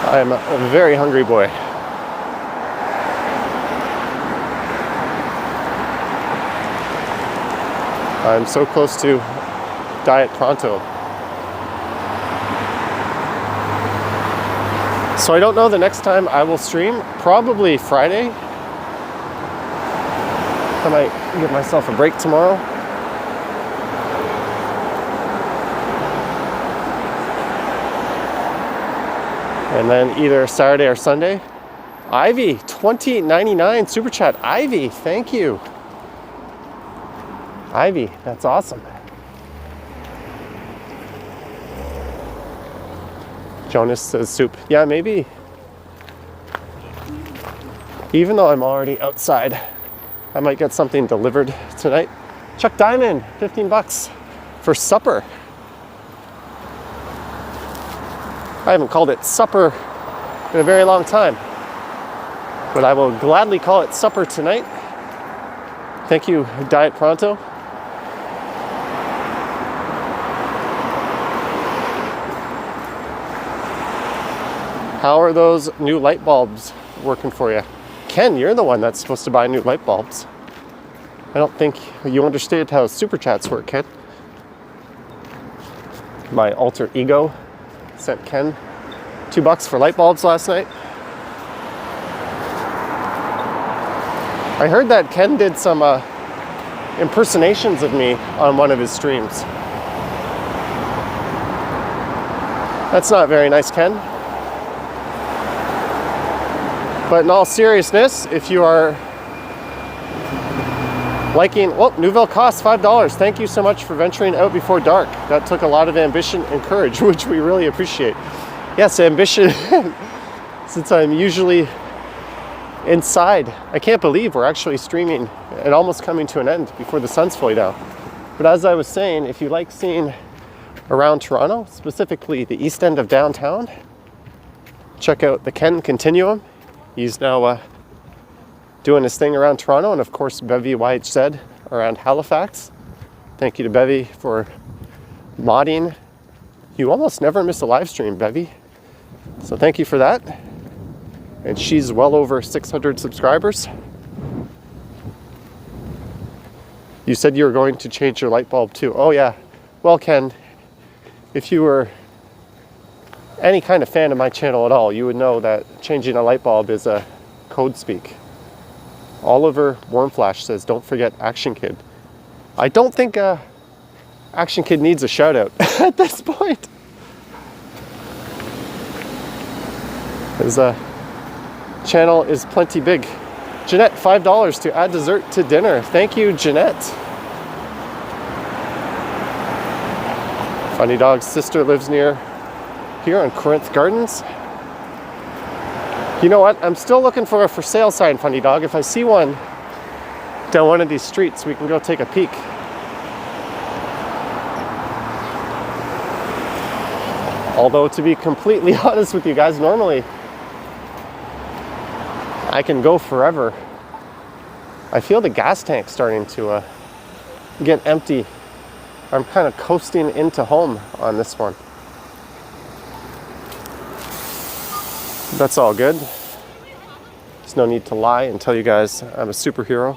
Speaker 1: I am a very hungry boy. I'm so close to Diet Pronto. So I don't know the next time I will stream. Probably Friday. I might give myself a break tomorrow. And then either Saturday or Sunday. Ivy, $20.99 super chat. Ivy, thank you. Ivy, that's awesome. Jonas says soup. Yeah, maybe. Even though I'm already outside, I might get something delivered tonight. Chuck Diamond, 15 bucks for supper. I haven't called it supper in a very long time, but I will gladly call it supper tonight. Thank you, Diet Pronto. How are those new light bulbs working for you? Ken, you're the one that's supposed to buy new light bulbs. I don't think you understood how super chats work, Ken. My alter ego sent Ken $2 for light bulbs last night. I heard that Ken did some impersonations of me on one of his streams. That's not very nice, Ken. But in all seriousness, if you are liking, well, Nouvelle costs $5. Thank you so much for venturing out before dark. That took a lot of ambition and courage, which we really appreciate. Yes, ambition, since I'm usually inside. I can't believe we're actually streaming and almost coming to an end before the sun's fully down. But as I was saying, if you like seeing around Toronto, specifically the east end of downtown, check out the Ken Continuum. He's now doing his thing around Toronto, and of course Bevy YHZ around Halifax. Thank you to Bevy for modding. You almost never miss a live stream, Bevy. So thank you for that. And she's well over 600 subscribers. You said you were going to change your light bulb too. Oh yeah. Well, Ken, if you were any kind of fan of my channel at all, you would know that changing a light bulb is a code speak. Oliver Warmflash says, don't forget Action Kid. I don't think Action Kid needs a shout out at this point. His channel is plenty big. Jeanette, $5 to add dessert to dinner. Thank you, Jeanette. Funny Dog's sister lives near here on Corinth Gardens. You know what? I'm still looking for a for sale sign, Funny Dog. If I see one down one of these streets, we can go take a peek. Although, to be completely honest with you guys, normally I can go forever. I feel the gas tank starting to get empty. I'm kind of coasting into home on this one. That's all good. There's no need to lie and tell you guys I'm a superhero.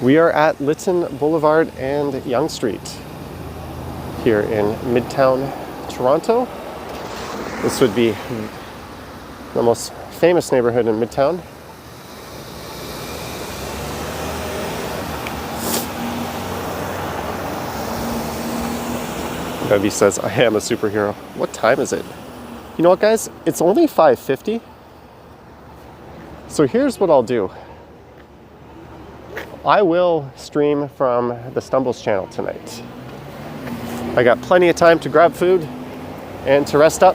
Speaker 1: We are at Lytton Boulevard and Yonge Street here in Midtown Toronto. This would be the most famous neighborhood in Midtown. Bevy says, I am a superhero. What time is it? You know what, guys? It's only 5:50. So here's what I'll do. I will stream from the Stumbles channel tonight. I got plenty of time to grab food and to rest up.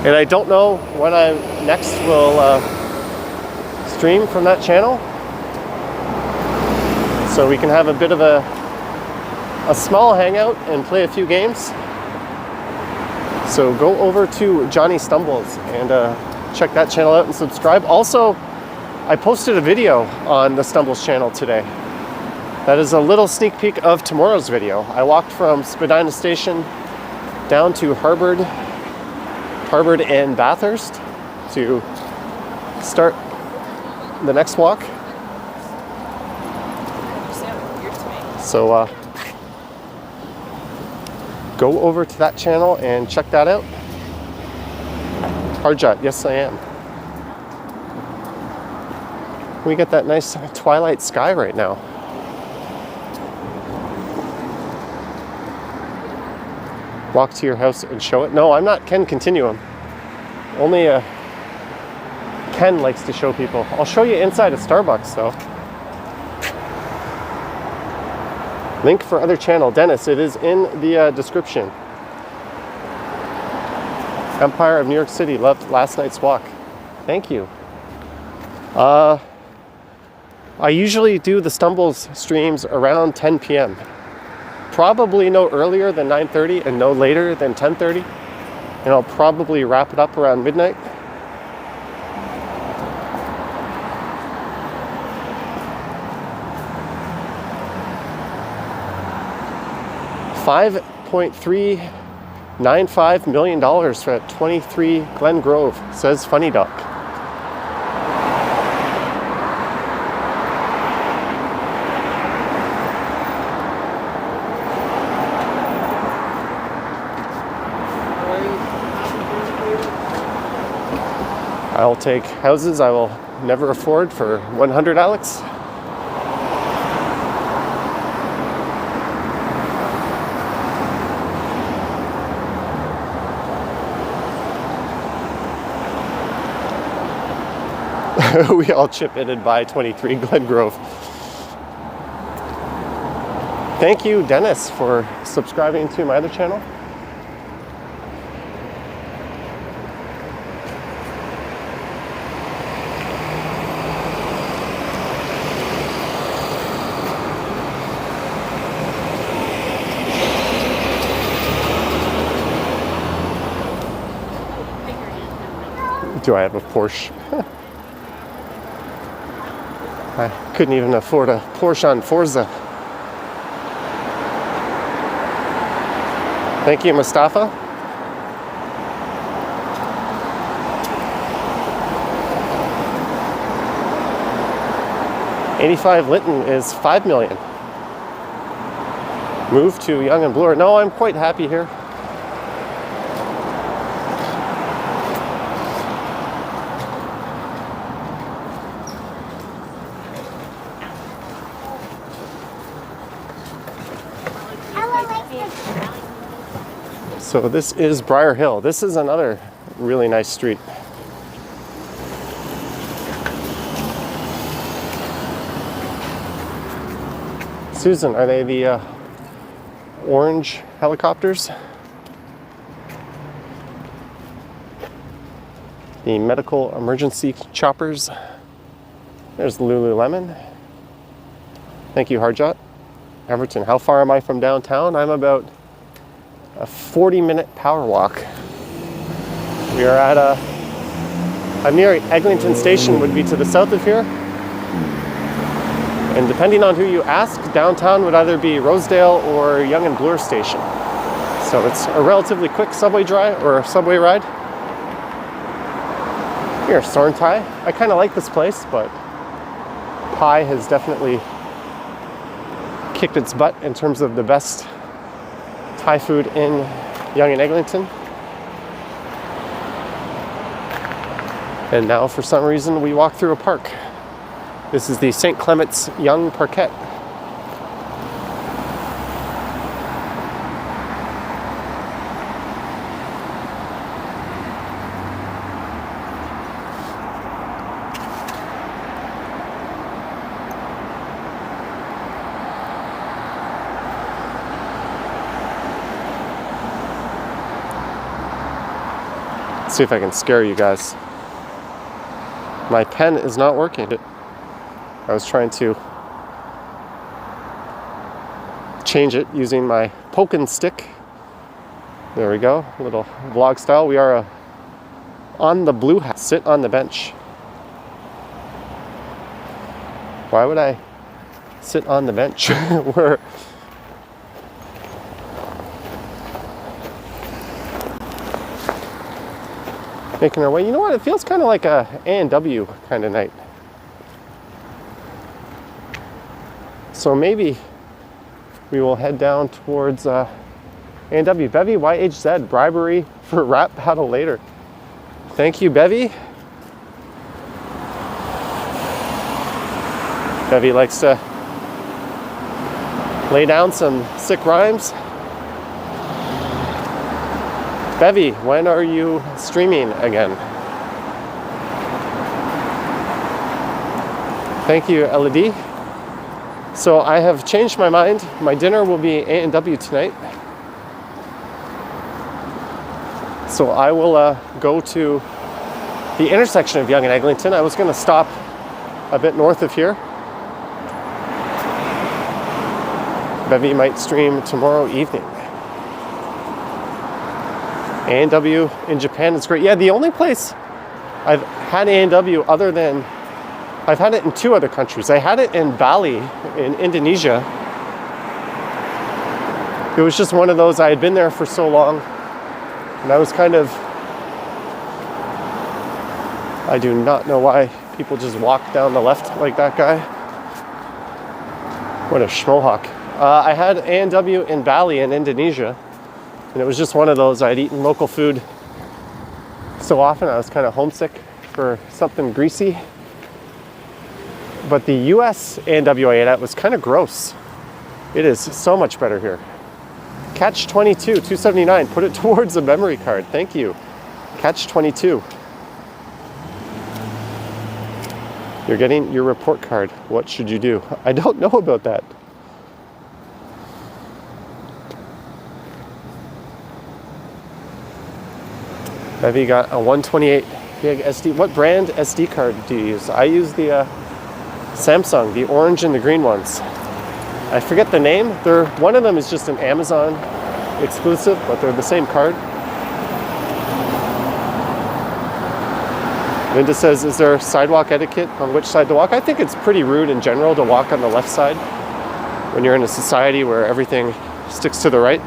Speaker 1: And I don't know when I next will stream from that channel. So we can have a bit of a small hangout and play a few games. So go over to Johnny Stumbles and check that channel out and subscribe. Also, I posted a video on the Stumbles channel today. That is a little sneak peek of tomorrow's video. I walked from Spadina Station down to Harvard and Bathurst to start the next walk. So go over to that channel and check that out. Hardshot, yes I am. We get that nice twilight sky right now. Walk to your house and show it. No, I'm not Ken Continuum. Only Ken likes to show people. I'll show you inside a Starbucks though. Link for other channel, Dennis, it is in the description. Empire of New York City, loved last night's walk. Thank you. I usually do the Stumbles streams around 10 p.m. Probably no earlier than 9:30 and no later than 10:30. And I'll probably wrap it up around midnight. $5.395 million for 23 Glen Grove, says Funny Duck. I'll take houses I will never afford for 100, Alex. We all chip in and buy 23 Glen Grove. Thank you, Dennis, for subscribing to my other channel. Do I have a Porsche? I couldn't even afford a Porsche on Forza. Thank you, Mustafa. $85 Linton is $5 million. Move to Yonge and Bloor. No, I'm quite happy here. So this is Briar Hill. This is another really nice street. Susan, are they the orange helicopters? The medical emergency choppers. There's Lululemon. Thank you, Hardshot. Everton, how far am I from downtown? I'm about a 40-minute power walk. We are at I'm near Eglinton Station, would be to the south of here. And depending on who you ask, downtown would either be Rosedale or Yonge and Bloor Station. So it's a relatively quick subway drive or subway ride. Here, Sornthai. I kind of like this place, but Pi has definitely kicked its butt in terms of the best Thai food in Yonge and Eglinton. And now, for some reason, we walk through a park. This is the St. Clement's Young Parquet. Let's see if I can scare you guys. My pen is not working. I was trying to change it using my poking stick. There we go, a little vlog style. We are on the blue house. Sit on the bench. Why would I sit on the bench. We're making our way. You know what? It feels kind of like a A&W kind of night. So maybe we will head down towards A&W. Bevy, YHZ, bribery for rap battle later. Thank you, Bevy. Bevy likes to lay down some sick rhymes. Bevy, when are you streaming again? Thank you, Elodie. So I have changed my mind. My dinner will be A&W tonight. So I will go to the intersection of Yonge and Eglinton. I was going to stop a bit north of here. Bevy might stream tomorrow evening. A&W in Japan is great. Yeah, the only place I've had A&W other than, I've had it in 2 other countries. I had it in Bali in Indonesia. It was just one of those, I had been there for so long and I was kind of, I do not know why people just walk down the left like that guy. What a schmohawk. I had A&W in Bali in Indonesia, and it was just one of those. I'd eaten local food so often I was kind of homesick for something greasy. But the US A&W I ate at was kind of gross. It is so much better here. Catch 22, $2.79. Put it towards a memory card. Thank you. Catch 22. You're getting your report card. What should you do? I don't know about that. Bevy got a 128 gig SD. What brand SD card do you use? I use the Samsung, the orange and the green ones. I forget the name. One of them is just an Amazon exclusive, but they're the same card. Linda says, is there sidewalk etiquette on which side to walk? I think it's pretty rude in general to walk on the left side when you're in a society where everything sticks to the right.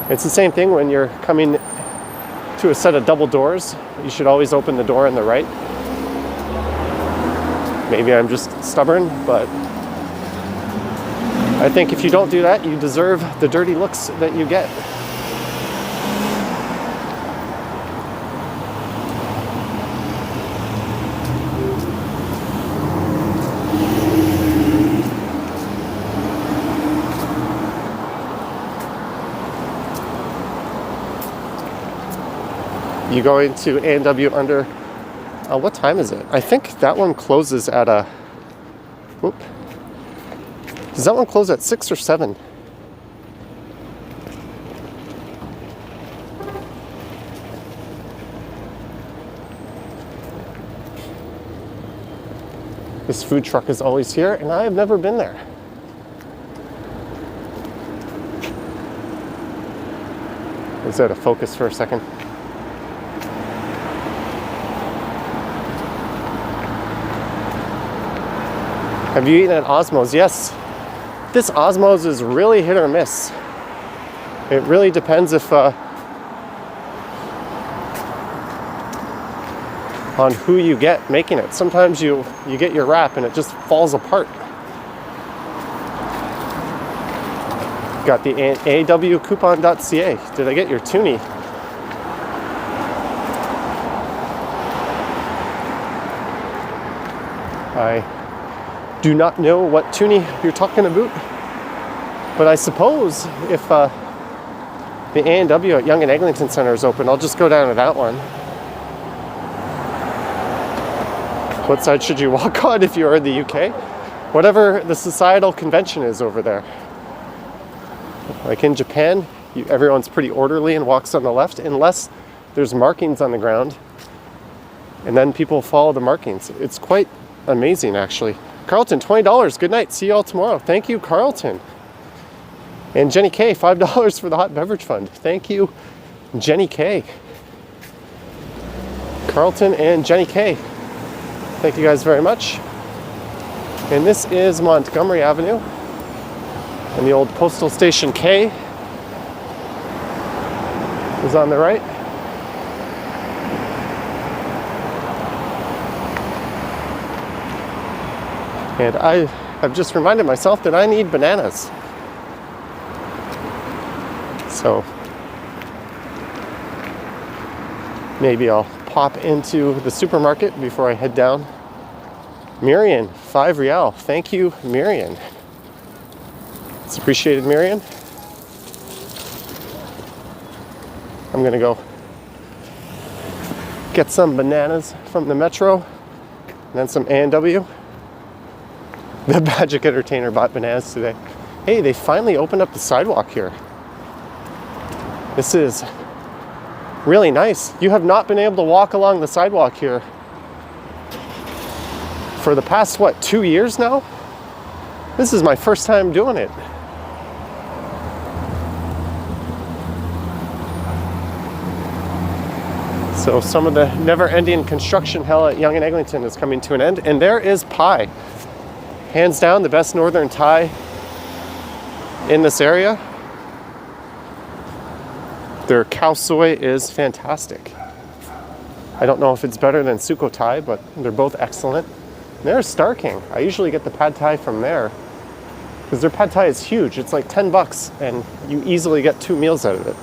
Speaker 1: It's the same thing when you're coming to a set of double doors. You should always open the door on the right. Maybe I'm just stubborn, but I think if you don't do that, you deserve the dirty looks that you get. You going to A&W under, what time is it? I think that one closes at whoop. Does that one close at 6 or 7? This food truck is always here, and I have never been there. Is that a focus for a second? Have you eaten at Osmo's? Yes. This Osmo's is really hit or miss. It really depends if on who you get making it. Sometimes you get your wrap and it just falls apart. Got the awcoupon.ca. Did I get your toonie? I do not know what toonie you're talking about, but I suppose if the A&W at Yonge and Eglinton Center is open, I'll just go down to that one. What side should you walk on if you are in the UK? Whatever the societal convention is over there. Like in Japan, everyone's pretty orderly and walks on the left, unless there's markings on the ground, and then people follow the markings. It's quite amazing, actually. Carlton, $20. Good night. See you all tomorrow. Thank you, Carlton. And Jenny K, $5 for the hot beverage fund. Thank you, Jenny K. Carlton and Jenny K. Thank you guys very much. And this is Montgomery Avenue and the old postal station K is on the right. And I have just reminded myself that I need bananas. So maybe I'll pop into the supermarket before I head down. Miriam, 5 Rial. Thank you, Miriam. It's appreciated, Miriam. I'm gonna go get some bananas from the Metro and then some A&W. The Magic Entertainer bought bananas today. Hey, they finally opened up the sidewalk here. This is really nice. You have not been able to walk along the sidewalk here for the past, 2 years now? This is my first time doing it. So some of the never-ending construction hell at Yonge and Eglinton is coming to an end. And there is Pie. Hands down, the best northern Thai in this area. Their khao soi is fantastic. I don't know if it's better than Sukhothai, but they're both excellent. There's Star King. I usually get the pad thai from there because their pad thai is huge. It's like $10 and you easily get 2 meals out of it.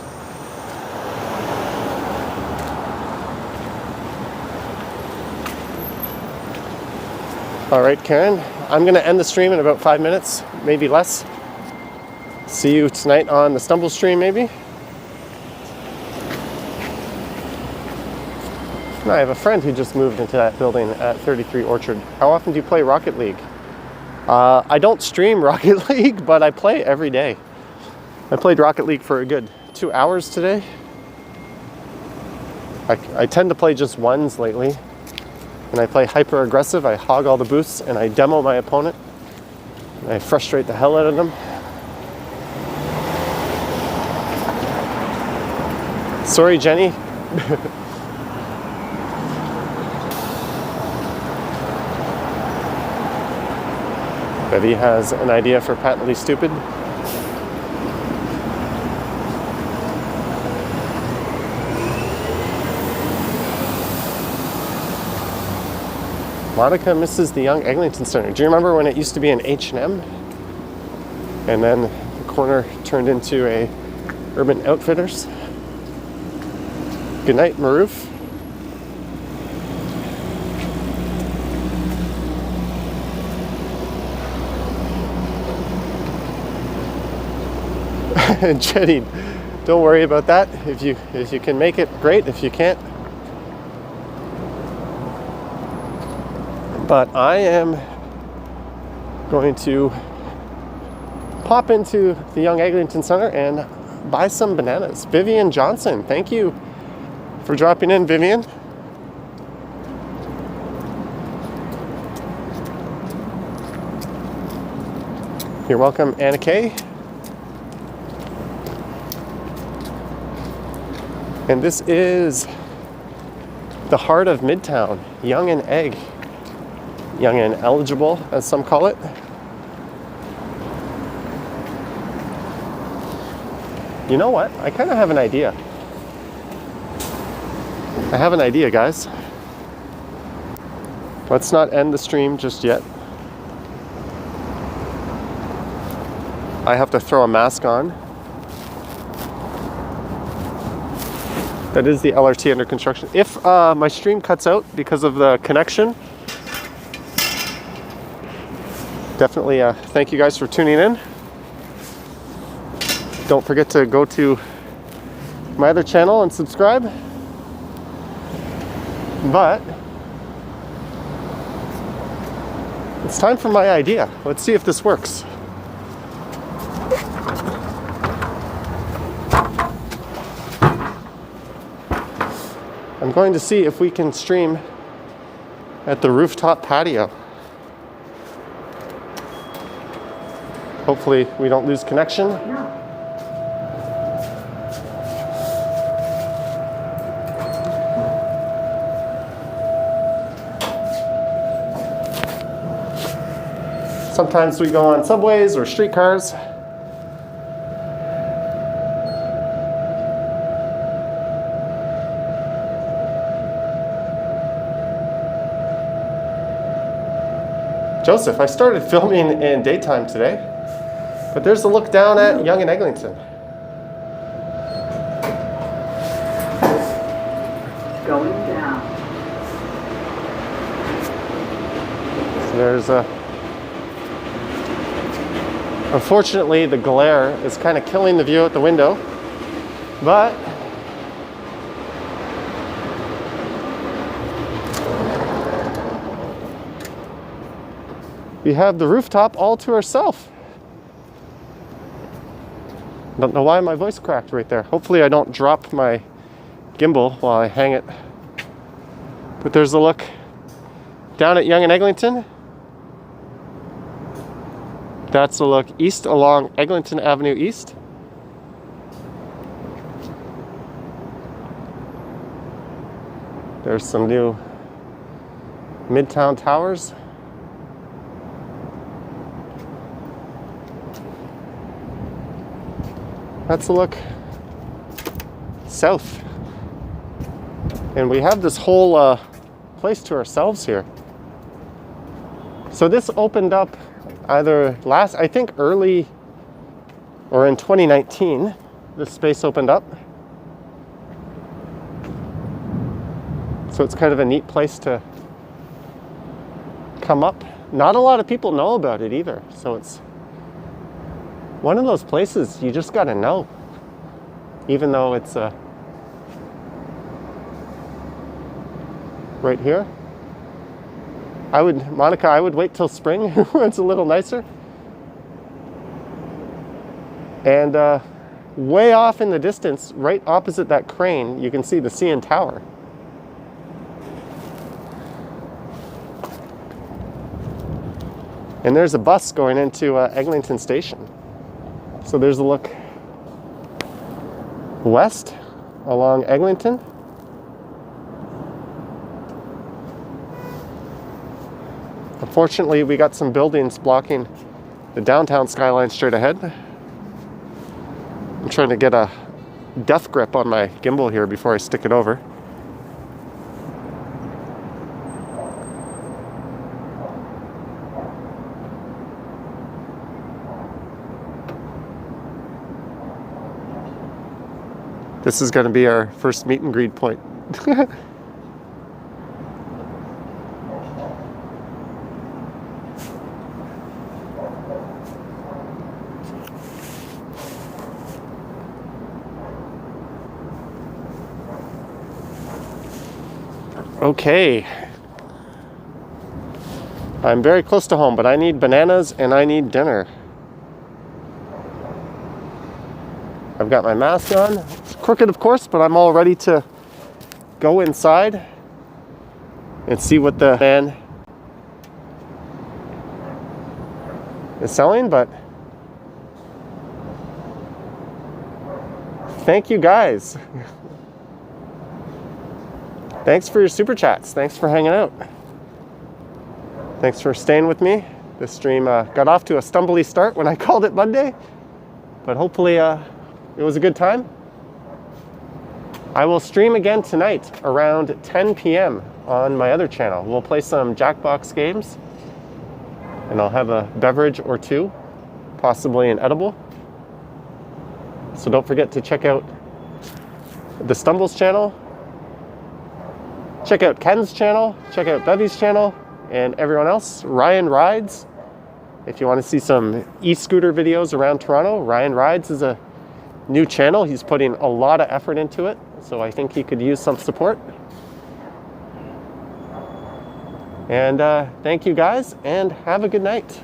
Speaker 1: All right, Karen, I'm gonna end the stream in about 5 minutes, maybe less. See you tonight on the Stumble stream, maybe. I have a friend who just moved into that building at 33 Orchard. How often do you play Rocket League? I don't stream Rocket League, but I play every day. I played Rocket League for a good 2 hours today. I tend to play just ones lately. And I play hyper aggressive. I hog all the boosts and I demo my opponent. And I frustrate the hell out of them. Sorry, Jenny. Bevy has an idea for Patently Stupid. Monica misses the Yonge Eglinton Center. Do you remember when it used to be an H&M? And then the corner turned into a Urban Outfitters? Good night, Maroof. Jenny, don't worry about that. If you can make it, great. If you can't. But I am going to pop into the Yonge Eglinton Center and buy some bananas. Vivian Johnson, thank you for dropping in, Vivian. You're welcome, Anna Kay. And this is the heart of Midtown, Yonge and Egg. Young and eligible, as some call it. You know what? I kind of have an idea. I have an idea, guys. Let's not end the stream just yet. I have to throw a mask on. That is the LRT under construction. If my stream cuts out because of the connection, definitely thank you guys for tuning in. Don't forget to go to my other channel and subscribe. But it's time for my idea. Let's see if this works. I'm going to see if we can stream at the rooftop patio. Hopefully we don't lose connection. Sometimes we go on subways or streetcars. Joseph, I started filming in daytime today, but there's a look down at Yonge and Eglinton.
Speaker 2: Going down.
Speaker 1: So there's a... Unfortunately, the glare is kind of killing the view out the window, but we have the rooftop all to ourselves. Don't know why my voice cracked right there. Hopefully I don't drop my gimbal while I hang it. But there's a look down at Yonge and Eglinton. That's a look east along Eglinton Avenue East. There's some new Midtown towers. That's a look south. And we have this whole place to ourselves here. So this opened up either I think early or in 2019, this space opened up. So it's kind of a neat place to come up. Not a lot of people know about it either. So it's one of those places you just gotta know. Even though it's right here. Monica, I would wait till spring where it's a little nicer. And way off in the distance, right opposite that crane, you can see the CN Tower. And there's a bus going into Eglinton Station. So there's a look west along Eglinton. Unfortunately, we got some buildings blocking the downtown skyline straight ahead. I'm trying to get a death grip on my gimbal here before I stick it over. This is going to be our first meet and greet point. Okay. I'm very close to home, but I need bananas and I need dinner. I've got my mask on. It's crooked, of course, but I'm all ready to go inside and see what the man is selling. But thank you guys. Thanks for your super chats. Thanks for hanging out. Thanks for staying with me. This stream got off to a stumbly start when I called it Monday, but hopefully it was a good time. I will stream again tonight around 10 p.m. on my other channel. We'll play some Jackbox games, and I'll have a beverage or two, possibly an edible. So don't forget to check out the Stumbles channel, check out Ken's channel, check out Bevy's channel, and everyone else. Ryan Rides. If you want to see some e-scooter videos around Toronto, Ryan Rides is a new channel. He's putting a lot of effort into it, so I think he could use some support. And thank you guys, and have a good night.